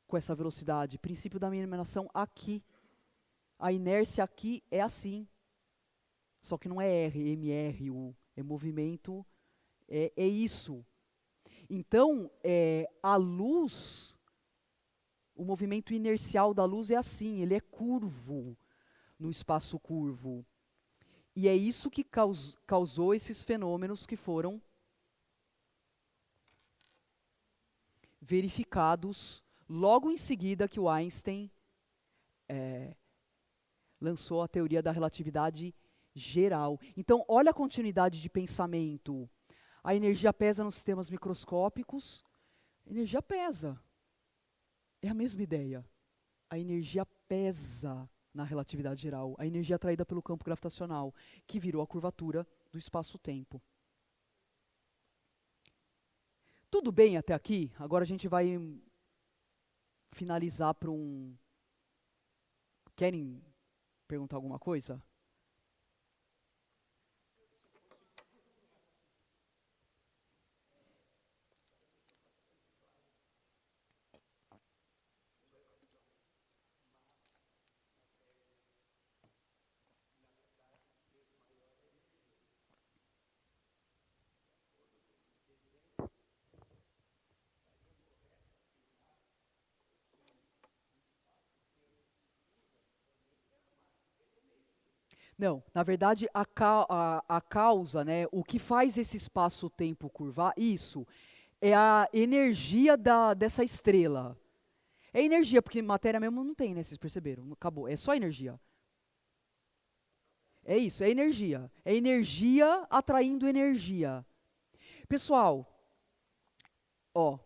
com essa velocidade. Princípio da minimação aqui. A inércia aqui é assim. Só que não é R, MR, U. É movimento, é isso. Então, a luz, o movimento inercial da luz é assim, ele é curvo no espaço curvo. E é isso que causou esses fenômenos que foram verificados logo em seguida que o Einstein lançou a teoria da relatividade geral. Então, olha a continuidade de pensamento. A energia pesa nos sistemas microscópicos. A energia pesa. É a mesma ideia. A energia pesa na relatividade geral. A energia atraída pelo campo gravitacional, que virou a curvatura do espaço-tempo. Tudo bem até aqui? Agora a gente vai finalizar para um... Querem perguntar alguma coisa? Não, na verdade, a causa, né, o que faz esse espaço-tempo curvar, isso, é a energia dessa estrela. É energia, porque matéria mesmo não tem, né, vocês perceberam? Acabou, é só energia. É isso, é energia. É energia atraindo energia. Pessoal, ó,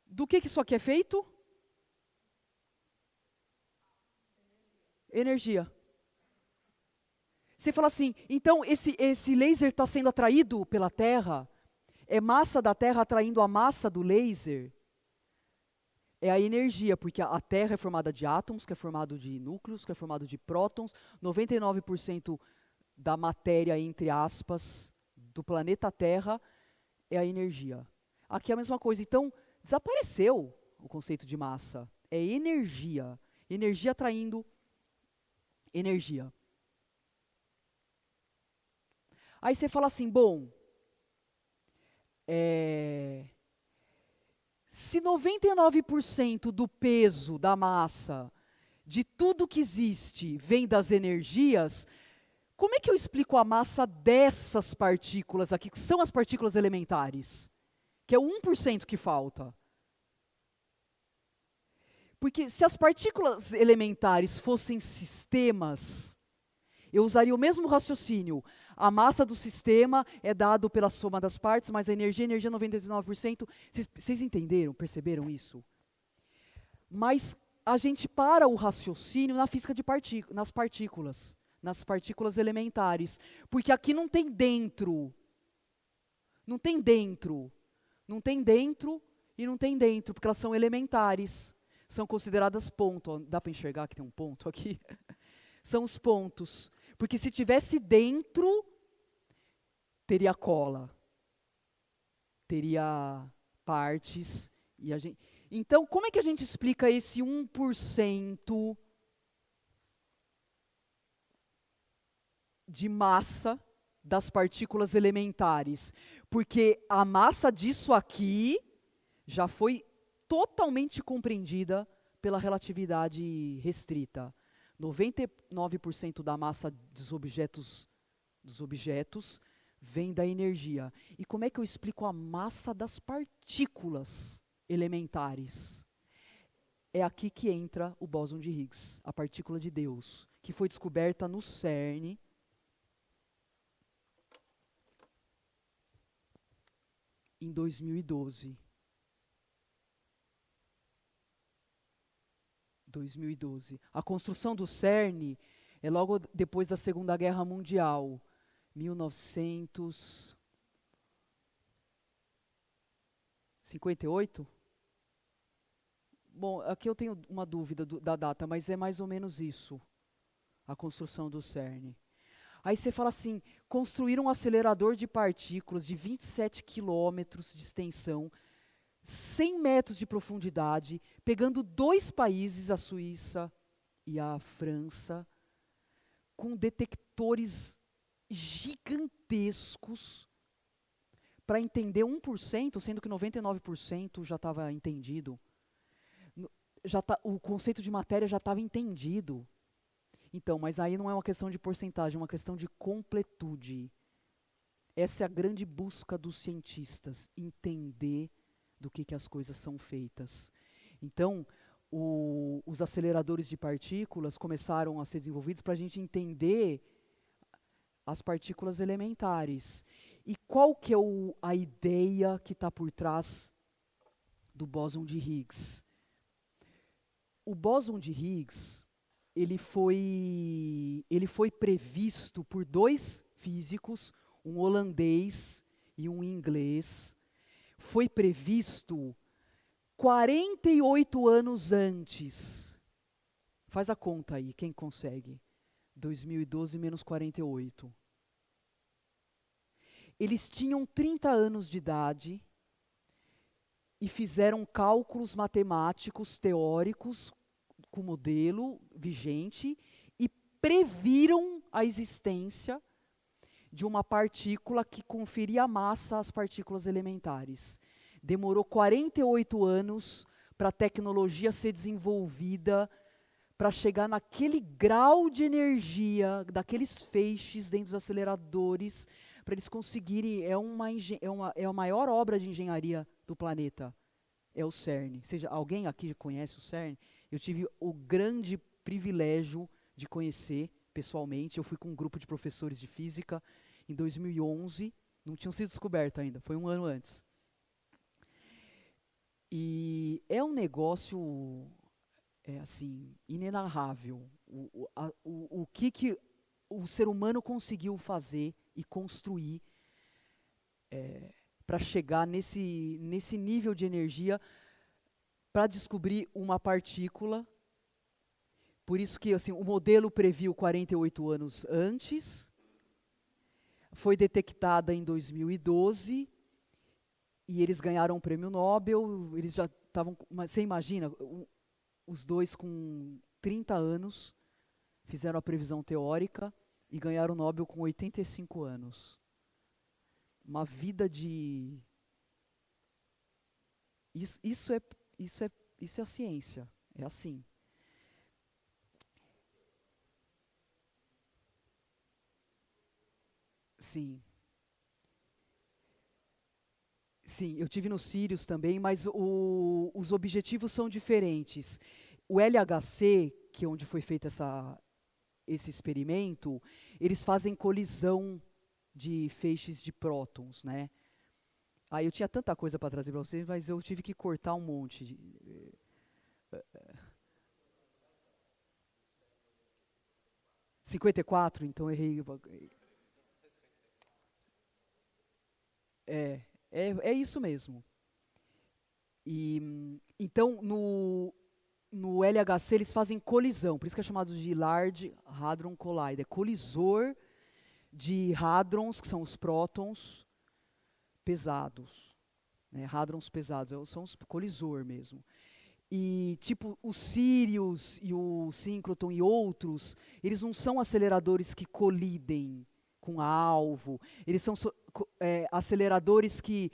do que isso aqui é feito? Energia. Você fala assim, então esse laser está sendo atraído pela Terra? É massa da Terra atraindo a massa do laser? É a energia, porque a Terra é formada de átomos, que é formado de núcleos, que é formado de prótons. 99% da matéria, entre aspas, do planeta Terra é a energia. Aqui é a mesma coisa. Então, desapareceu o conceito de massa. É energia. Energia atraindo energia. Aí você fala assim, bom, se 99% do peso da massa, de tudo que existe, vem das energias, como é que eu explico a massa dessas partículas aqui, que são as partículas elementares? Que é o 1% que falta. Porque se as partículas elementares fossem sistemas, eu usaria o mesmo raciocínio. A massa do sistema é dado pela soma das partes, mas a energia 99%. Vocês entenderam, perceberam isso? Mas a gente para o raciocínio na física de nas partículas, nas partículas elementares. Porque aqui não tem dentro. Não tem dentro. Não tem dentro e não tem dentro, porque elas são elementares. São consideradas ponto. Ó, dá para enxergar que tem um ponto aqui? São os pontos. Porque se tivesse dentro, teria cola. Teria partes. E a gente... Então, como é que a gente explica esse 1% de massa das partículas elementares? Porque a massa disso aqui já foi totalmente compreendida pela relatividade restrita. 99% da massa dos objetos vem da energia. E como é que eu explico a massa das partículas elementares? É aqui que entra o bóson de Higgs, a partícula de Deus, que foi descoberta no CERN em 2012. 2012. A construção do CERN é logo depois da Segunda Guerra Mundial, 1958? Bom, aqui eu tenho uma dúvida da data, mas é mais ou menos isso, a construção do CERN. Aí você fala assim, construir um acelerador de partículas de 27 quilômetros de extensão, 100 metros de profundidade, pegando 2 países, a Suíça e a França, com detectores gigantescos, para entender 1%, sendo que 99% já estava entendido. O conceito de matéria já estava entendido. Então, mas aí não é uma questão de porcentagem, é uma questão de completude. Essa é a grande busca dos cientistas, entender do que as coisas são feitas. Então, os aceleradores de partículas começaram a ser desenvolvidos para a gente entender as partículas elementares. E qual que é a ideia que está por trás do bóson de Higgs? O bóson de Higgs, ele foi previsto por 2 físicos, um holandês e um inglês. Foi previsto 48 anos antes. Faz a conta aí, quem consegue? 2012 menos 48. Eles tinham 30 anos de idade e fizeram cálculos matemáticos teóricos com o modelo vigente e previram a existência de uma partícula que conferia massa às partículas elementares. Demorou 48 anos para a tecnologia ser desenvolvida, para chegar naquele grau de energia, daqueles feixes dentro dos aceleradores, para eles conseguirem, é a maior obra de engenharia do planeta, é o CERN. Seja, alguém aqui conhece o CERN? Eu tive o grande privilégio de conhecer pessoalmente. Eu fui com um grupo de professores de física em 2011, não tinham sido descobertos ainda, foi um ano antes. E é um negócio, assim, inenarrável. O que o ser humano conseguiu fazer e construir para chegar nesse nível de energia, para descobrir uma partícula. Por isso que assim, o modelo previu 48 anos antes, foi detectada em 2012, e eles ganharam o prêmio Nobel. Eles já estavam, você imagina, os dois com 30 anos, fizeram a previsão teórica e ganharam o Nobel com 85 anos. Uma vida de... Isso é a ciência, é assim. Sim. Sim, eu tive no Sirius também, mas os objetivos são diferentes. O LHC, que é onde foi feito esse experimento, eles fazem colisão de feixes de prótons, né? Eu tinha tanta coisa para trazer para vocês, mas eu tive que cortar um monte. 54, então errei. É isso mesmo. Então, no LHC, eles fazem colisão, por isso que é chamado de Large Hadron Collider. É colisor de hadrons, que são os prótons pesados. Né? Hadrons pesados, são os colisor mesmo. E, tipo, o Sirius e o síncroton e outros, eles não são aceleradores que colidem com alvo. Eles são aceleradores que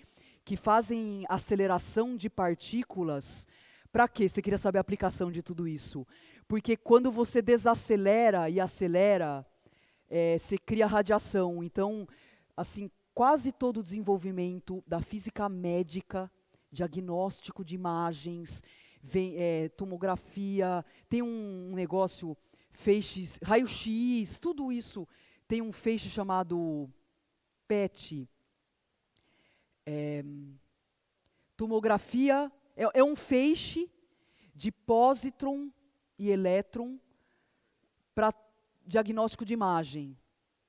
fazem aceleração de partículas. Para quê? Você queria saber a aplicação de tudo isso? Porque quando você desacelera e acelera, você cria radiação. Então, assim, quase todo o desenvolvimento da física médica, diagnóstico de imagens, tomografia, tem um negócio, feixes, raio-x, tudo isso tem um feixe chamado PET. Tomografia é um feixe de pósitron e elétron para diagnóstico de imagem,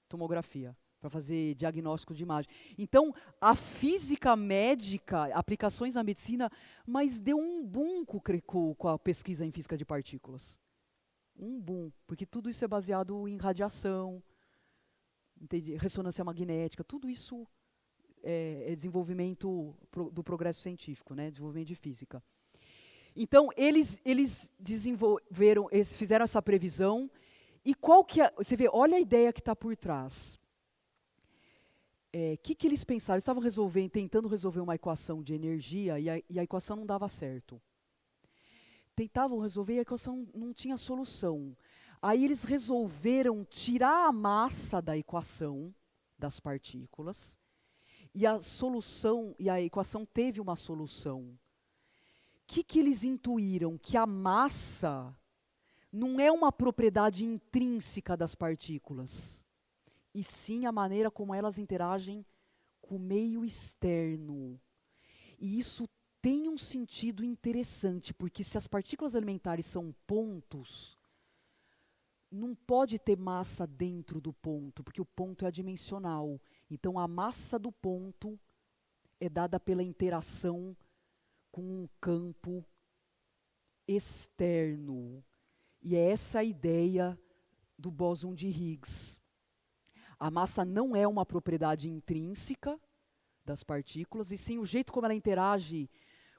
tomografia, para fazer diagnóstico de imagem. Então, a física médica, aplicações na medicina, mas deu um boom com a pesquisa em física de partículas. Um boom, porque tudo isso é baseado em radiação, ressonância magnética, tudo isso é desenvolvimento do progresso científico, né? Desenvolvimento de física. Então, eles desenvolveram, eles fizeram essa previsão, e qual que é, você vê, olha a ideia que está por trás. Que eles pensaram? Eles estavam tentando resolver uma equação de energia, e a equação não dava certo. Tentavam resolver e a equação não tinha solução. Aí eles resolveram tirar a massa da equação das partículas, e a equação teve uma solução. O que eles intuíram? Que a massa não é uma propriedade intrínseca das partículas, e sim a maneira como elas interagem com o meio externo. E isso tem um sentido interessante, porque se as partículas elementares são pontos, não pode ter massa dentro do ponto, porque o ponto é adimensional. Então a massa do ponto é dada pela interação com um campo externo. E é essa a ideia do bóson de Higgs. A massa não é uma propriedade intrínseca das partículas, e sim o jeito como ela interage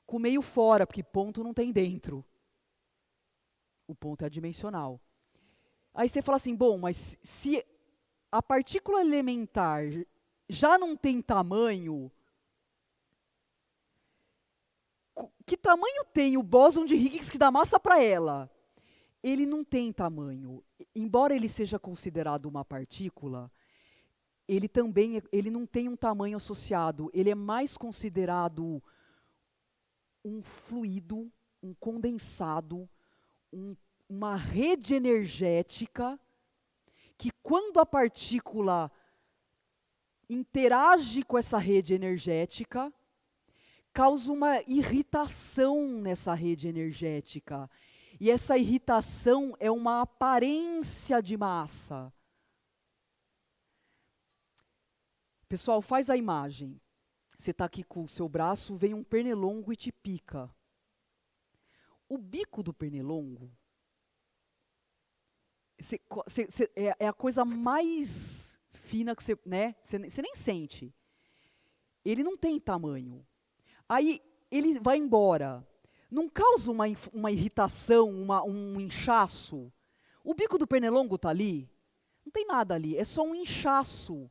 com o meio fora, porque ponto não tem dentro. O ponto é adimensional. Aí você fala assim, bom, mas se a partícula elementar já não tem tamanho, que tamanho tem o bóson de Higgs que dá massa para ela? Ele não tem tamanho. Embora ele seja considerado uma partícula, ele não tem um tamanho associado. Ele é mais considerado um fluido, um condensado, uma rede energética, que quando a partícula interage com essa rede energética, causa uma irritação nessa rede energética. E essa irritação é uma aparência de massa. Pessoal, faz a imagem. Você está aqui com o seu braço, vem um pernilongo e te pica. O bico do pernilongo é a coisa mais fina que você, né? Você nem sente. Ele não tem tamanho. Aí ele vai embora. Não causa uma irritação, um inchaço? O bico do pernilongo está ali? Não tem nada ali, é só um inchaço.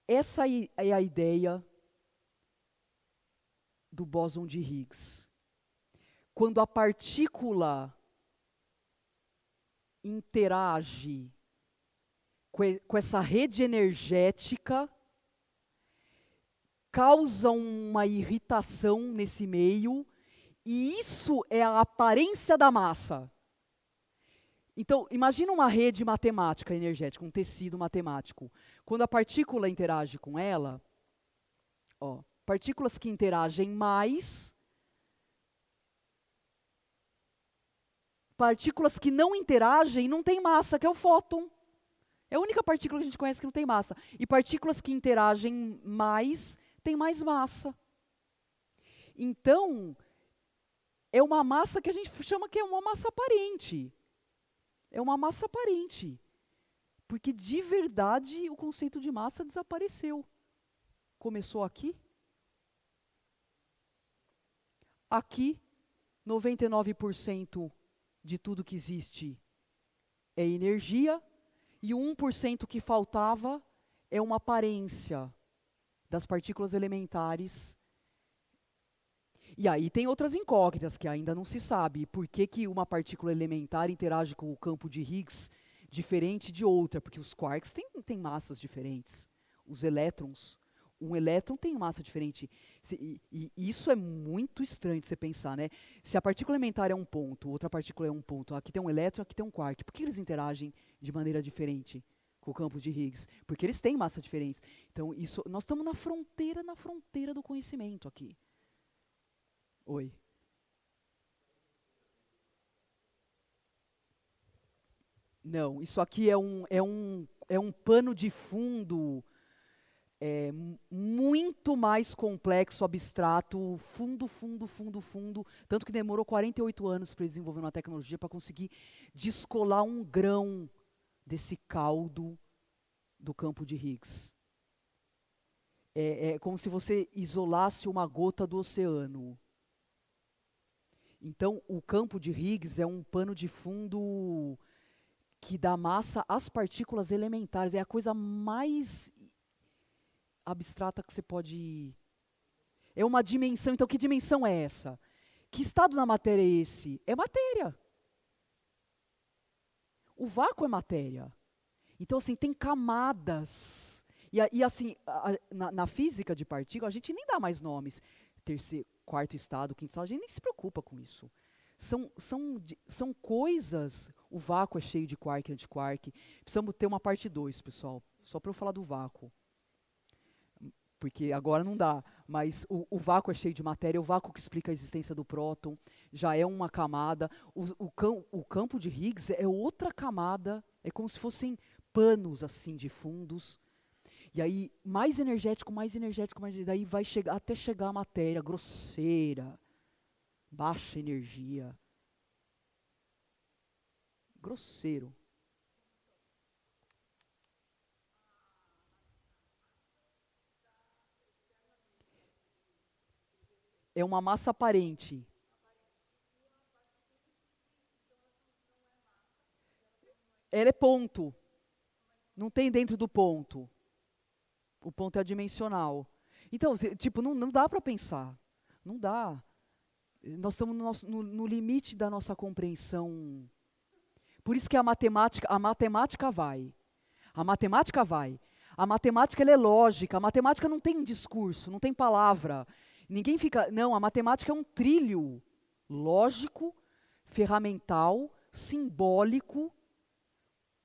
Essa é a ideia do bóson de Higgs. Quando a partícula interage com essa rede energética, causa uma irritação nesse meio, e isso é a aparência da massa. Então, imagina uma rede matemática energética, um tecido matemático. Quando a partícula interage com ela, partículas que interagem mais partículas que não interagem não têm massa, que é o fóton. É a única partícula que a gente conhece que não tem massa. E partículas que interagem mais têm mais massa. Então, é uma massa que a gente chama que é uma massa aparente. É uma massa aparente. Porque, de verdade, o conceito de massa desapareceu. Começou aqui. Aqui, 99% de tudo que existe é energia. E o 1% que faltava é uma aparência das partículas elementares. E aí tem outras incógnitas que ainda não se sabe. Por que que uma partícula elementar interage com o campo de Higgs diferente de outra? Porque os quarks têm massas diferentes. Os elétrons, um elétron tem massa diferente. E isso é muito estranho de você pensar, né? Se a partícula elementar é um ponto, outra partícula é um ponto, aqui tem um elétron, aqui tem um quark. Por que eles interagem de maneira diferente com o campo de Higgs? Porque eles têm massa diferente. Então, nós estamos na fronteira do conhecimento aqui. Oi. Não, isso aqui é um pano de fundo muito mais complexo, abstrato, fundo. Tanto que demorou 48 anos para desenvolver uma tecnologia para conseguir descolar um grão desse caldo do campo de Higgs. É como se você isolasse uma gota do oceano. Então, o campo de Higgs é um pano de fundo que dá massa às partículas elementares. É a coisa mais abstrata que você pode... É uma dimensão. Então, que dimensão é essa? Que estado na matéria é esse? É matéria. O vácuo é matéria. Então, assim, tem camadas. E assim, na física de partícula, a gente nem dá mais nomes. Terceiro, quarto estado, quinto estado, a gente nem se preocupa com isso. São coisas... O vácuo é cheio de quark e antiquark. Precisamos ter uma parte 2, pessoal. Só para eu falar do vácuo. Porque agora não dá. Mas o vácuo é cheio de matéria. O vácuo que explica a existência do próton já é uma camada. O campo de Higgs é outra camada. É como se fossem panos assim de fundos. E aí, mais energético, daí vai chegar até chegar a matéria grosseira, baixa energia. Grosseiro. É uma massa aparente. Ela é ponto. Não tem dentro do ponto. O ponto é adimensional. Então, tipo, não dá para pensar. Não dá. Nós estamos no limite da nossa compreensão. Por isso que a matemática vai. A matemática vai. A matemática ela é lógica. A matemática não tem discurso, não tem palavra. Ninguém fica... Não, a matemática é um trilho lógico, ferramental, simbólico,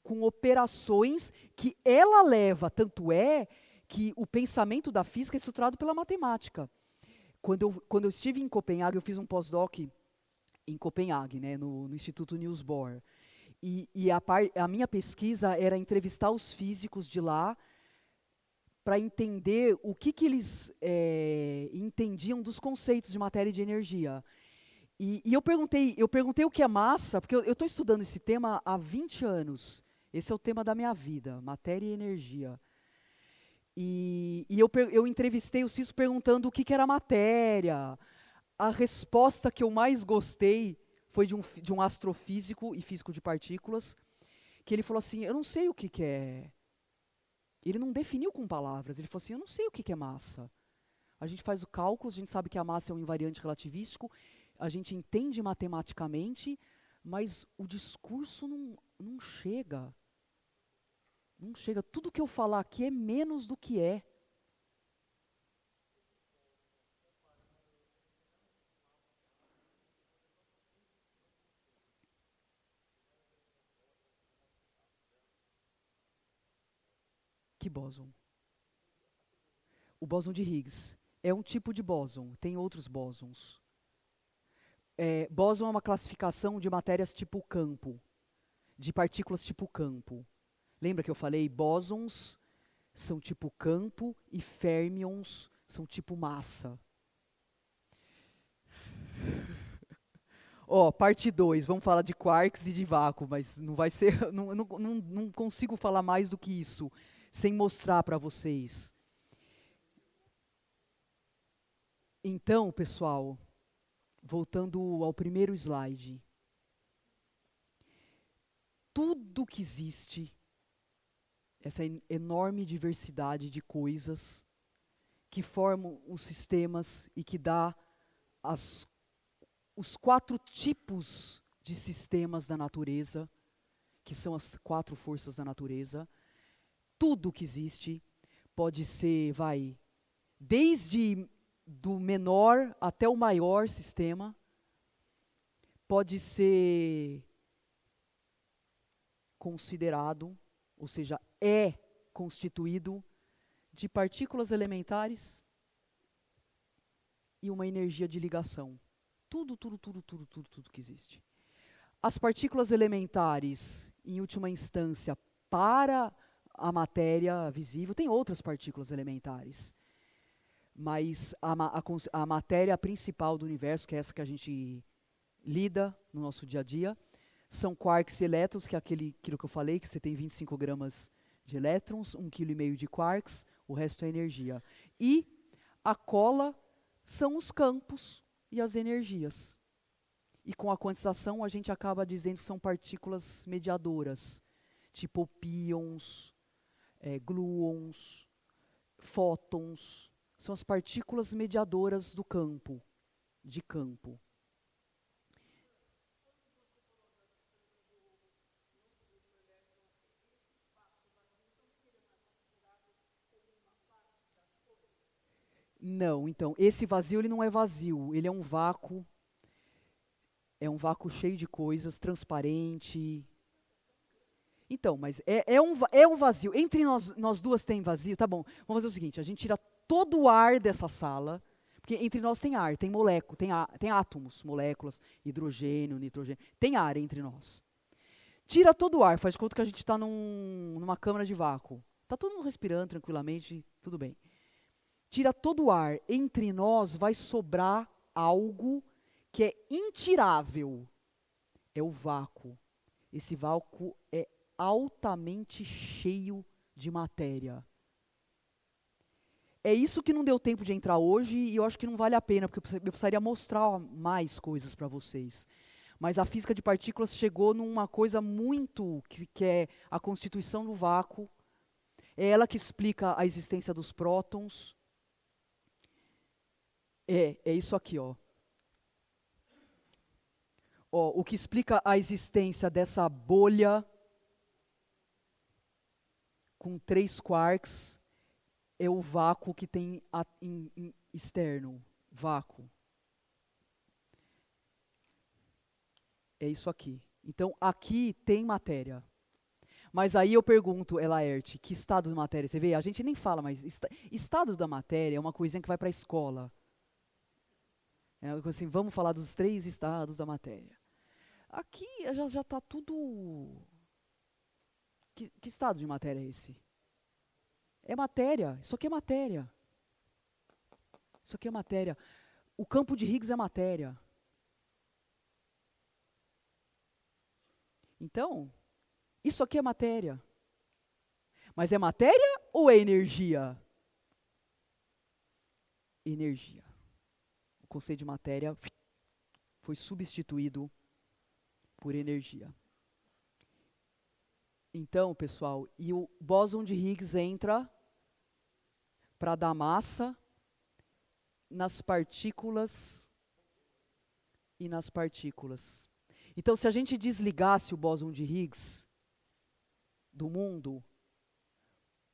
com operações que ela leva. Tanto é que o pensamento da física é estruturado pela matemática. Quando eu estive em Copenhague, eu fiz um pós-doc em Copenhague, né, no Instituto Niels Bohr. E a minha pesquisa era entrevistar os físicos de lá para entender o que eles entendiam dos conceitos de matéria e de energia. E eu perguntei o que é massa, porque eu estou estudando esse tema há 20 anos. Esse é o tema da minha vida, matéria e energia. E eu entrevistei o Ciso perguntando o que era matéria. A resposta que eu mais gostei foi de um astrofísico e físico de partículas, que ele falou assim, eu não sei o que é. Ele não definiu com palavras, ele falou assim, eu não sei o que é massa. A gente faz o cálculo, a gente sabe que a massa é um invariante relativístico, a gente entende matematicamente, mas o discurso não chega. Não chega. Tudo que eu falar aqui é menos do que é. Que bóson? O bóson de Higgs é um tipo de bóson, tem outros bósons. Bóson é uma classificação de matérias tipo campo, de partículas tipo campo. Lembra que eu falei? Bósons são tipo campo e férmions são tipo massa. Parte 2, vamos falar de quarks e de vácuo, mas não vai ser, não consigo falar mais do que isso, sem mostrar para vocês. Então, pessoal, voltando ao primeiro slide. Tudo que existe, essa enorme diversidade de coisas que formam os sistemas e que dá os 4 tipos de sistemas da natureza, que são as 4 forças da natureza. Tudo que existe pode ser, desde do menor até o maior sistema, pode ser considerado, ou seja, é constituído de partículas elementares e uma energia de ligação. Tudo que existe. As partículas elementares, em última instância, para a matéria visível, tem outras partículas elementares, mas a matéria principal do universo, que é essa que a gente lida no nosso dia a dia, são quarks e elétrons, que é aquilo que eu falei, que você tem 25 gramas de elétrons, 1,5 kg de quarks, o resto é energia. E a cola são os campos e as energias. E com a quantização a gente acaba dizendo que são partículas mediadoras, tipo pions, gluons, fótons, são as partículas mediadoras do campo, de campo. Não, então, esse vazio ele não é vazio, ele é um vácuo cheio de coisas, transparente. Então, mas é um vazio. Entre nós duas tem vazio, tá bom. Vamos fazer o seguinte, a gente tira todo o ar dessa sala, porque entre nós tem ar, tem molécula, tem átomos, moléculas, hidrogênio, nitrogênio, tem ar entre nós. Tira todo o ar, faz de conta que a gente está numa câmara de vácuo. Está todo mundo respirando tranquilamente, tudo bem. Tira todo o ar, entre nós vai sobrar algo que é intirável. É o vácuo. Esse vácuo é altamente cheio de matéria. É isso que não deu tempo de entrar hoje e eu acho que não vale a pena, porque eu precisaria mostrar mais coisas para vocês. Mas a física de partículas chegou numa coisa muito, que é a constituição do vácuo. É ela que explica a existência dos prótons. É isso aqui, ó. O que explica a existência dessa bolha com 3 quarks é o vácuo que tem externo, vácuo. É isso aqui. Então, aqui tem matéria. Mas aí eu pergunto, Elaerte, que estado de matéria? Você vê, a gente nem fala, mas estado da matéria é uma coisinha que vai para a escola. É uma coisa assim, vamos falar dos 3 estados da matéria. Aqui já está tudo... Que estado de matéria é esse? É matéria, isso aqui é matéria. Isso aqui é matéria. O campo de Higgs é matéria. Então, isso aqui é matéria. Mas é matéria ou é energia? Energia. O conceito de matéria foi substituído por energia. Então, pessoal, e o bóson de Higgs entra para dar massa nas partículas e nas partículas. Então, se a gente desligasse o bóson de Higgs do mundo,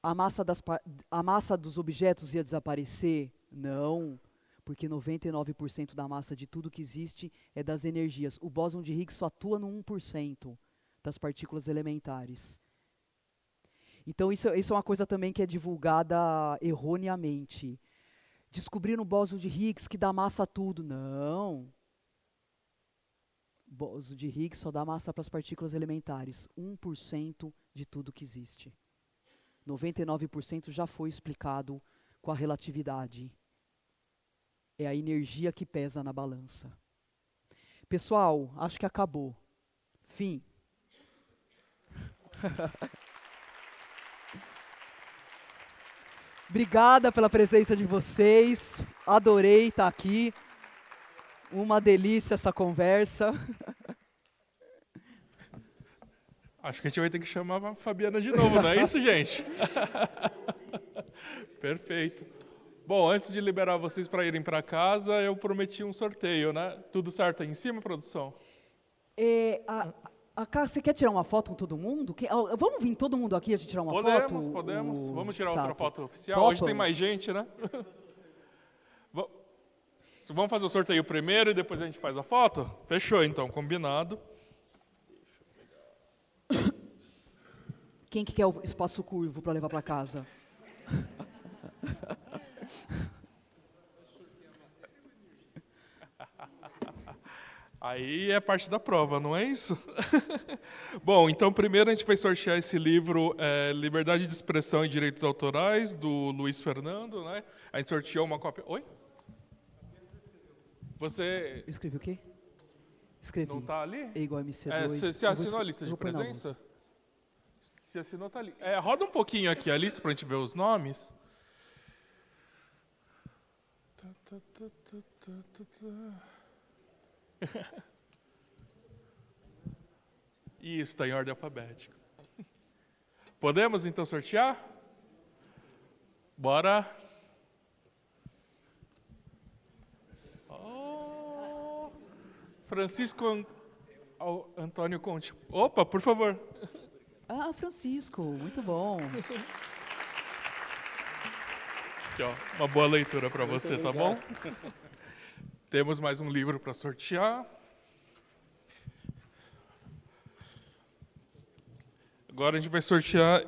a massa dos objetos ia desaparecer? Não, porque 99% da massa de tudo que existe é das energias. O bóson de Higgs só atua no 1% das partículas elementares. Então isso é uma coisa também que é divulgada erroneamente. Descobriram o bóson de Higgs que dá massa a tudo. Não. Bóson de Higgs só dá massa para as partículas elementares. 1% de tudo que existe. 99% já foi explicado com a relatividade. É a energia que pesa na balança. Pessoal, acho que acabou. Fim. Obrigada pela presença de vocês. Adorei estar aqui. Uma delícia essa conversa.
Acho que a gente vai ter que chamar a Fabiana de novo, não é isso, gente? Perfeito. Bom, antes de liberar vocês para irem para casa, eu prometi um sorteio, né? Tudo certo aí em cima, produção?
Você quer tirar uma foto com todo mundo? Vamos vir todo mundo aqui a gente tirar uma foto?
Podemos. Vamos tirar outra
Sato.
foto oficial?
Topam?
Hoje tem mais gente, né? Vamos fazer o sorteio primeiro e depois a gente faz a foto? Fechou, então, combinado.
Quem que quer o espaço curvo para levar para casa?
Aí é parte da prova, não é isso? Bom, então primeiro a gente vai sortear esse livro Liberdade de Expressão e Direitos Autorais, do Luiz Fernando, né? A gente sorteou uma cópia... Oi? Você...
Eu escrevi o quê? Escrevi.
Não está ali?
É igual a MC2.
Você assinou a lista de presença? Se assinou, tá ali. Roda um pouquinho aqui a lista pra gente ver os nomes. Isso, está em ordem alfabética. Podemos então sortear? Bora! Oh, Francisco Antônio Conte. Opa, por favor.
Ah, Francisco, muito bom.
Aqui, ó, uma boa leitura para você, tá bom? Temos mais um livro para sortear. Agora a gente vai sortear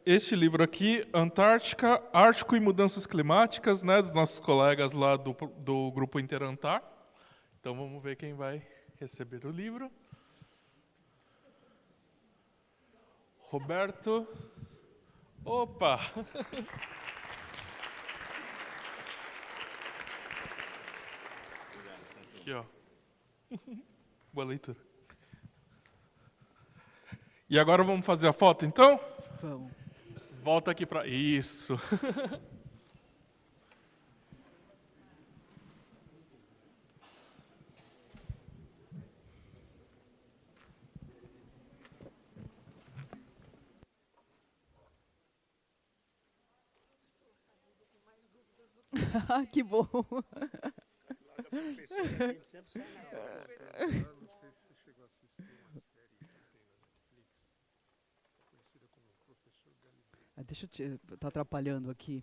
este livro aqui, Antártica, Ártico e Mudanças Climáticas, né, dos nossos colegas lá do Grupo Interantar. Então vamos ver quem vai receber o livro. Roberto. Opa! Aqui, ó. Boa leitura. E agora vamos fazer a foto, então?
Vamos.
Volta aqui para... Isso.
Que bom.
A gente sempre sai na hora. Eu não sei se você chegou a assistir uma série que tem na Netflix, conhecida como Professor Galileu.
Deixa eu te... Tá atrapalhando aqui.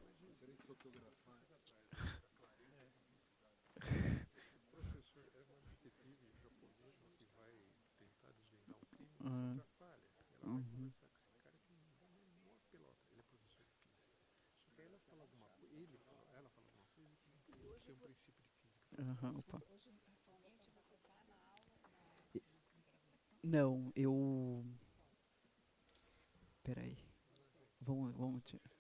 Esse professor é uma detetive japonesa que vai tentar desvendar um crime, mas se atrapalha. Ela vai conversar com esse cara que não dá nem uma pelota. Ele é professor de física. Só que aí ela fala alguma coisa, ela fala alguma coisa que não tem um princípio de física.
Opa. Não, eu... Peraí. Vamos tirar.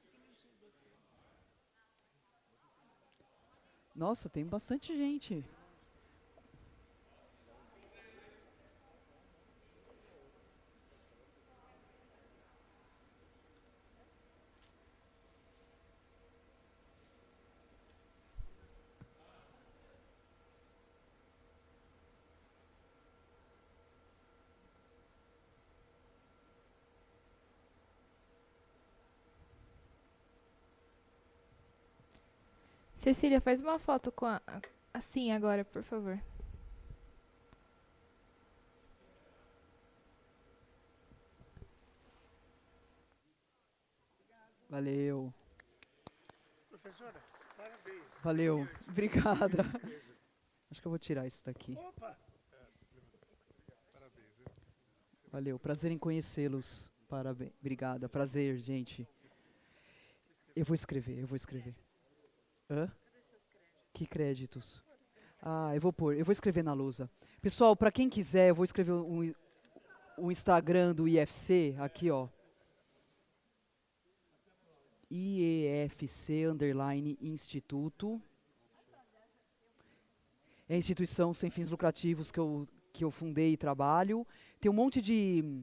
Nossa, tem bastante gente.
Cecília, faz uma foto com assim agora, por favor.
Valeu.
Professora, parabéns.
Valeu. Obrigada. Acho que eu vou tirar isso daqui.
Opa!
Valeu. Prazer em conhecê-los. Parabéns. Obrigada. Prazer, gente. Eu vou escrever. Hã? Que créditos? Ah, eu vou escrever na lousa. Pessoal, para quem quiser, eu vou escrever o Instagram do IFC aqui, ó. IEFC underline Instituto. É a instituição sem fins lucrativos que eu fundei e trabalho. Tem um monte de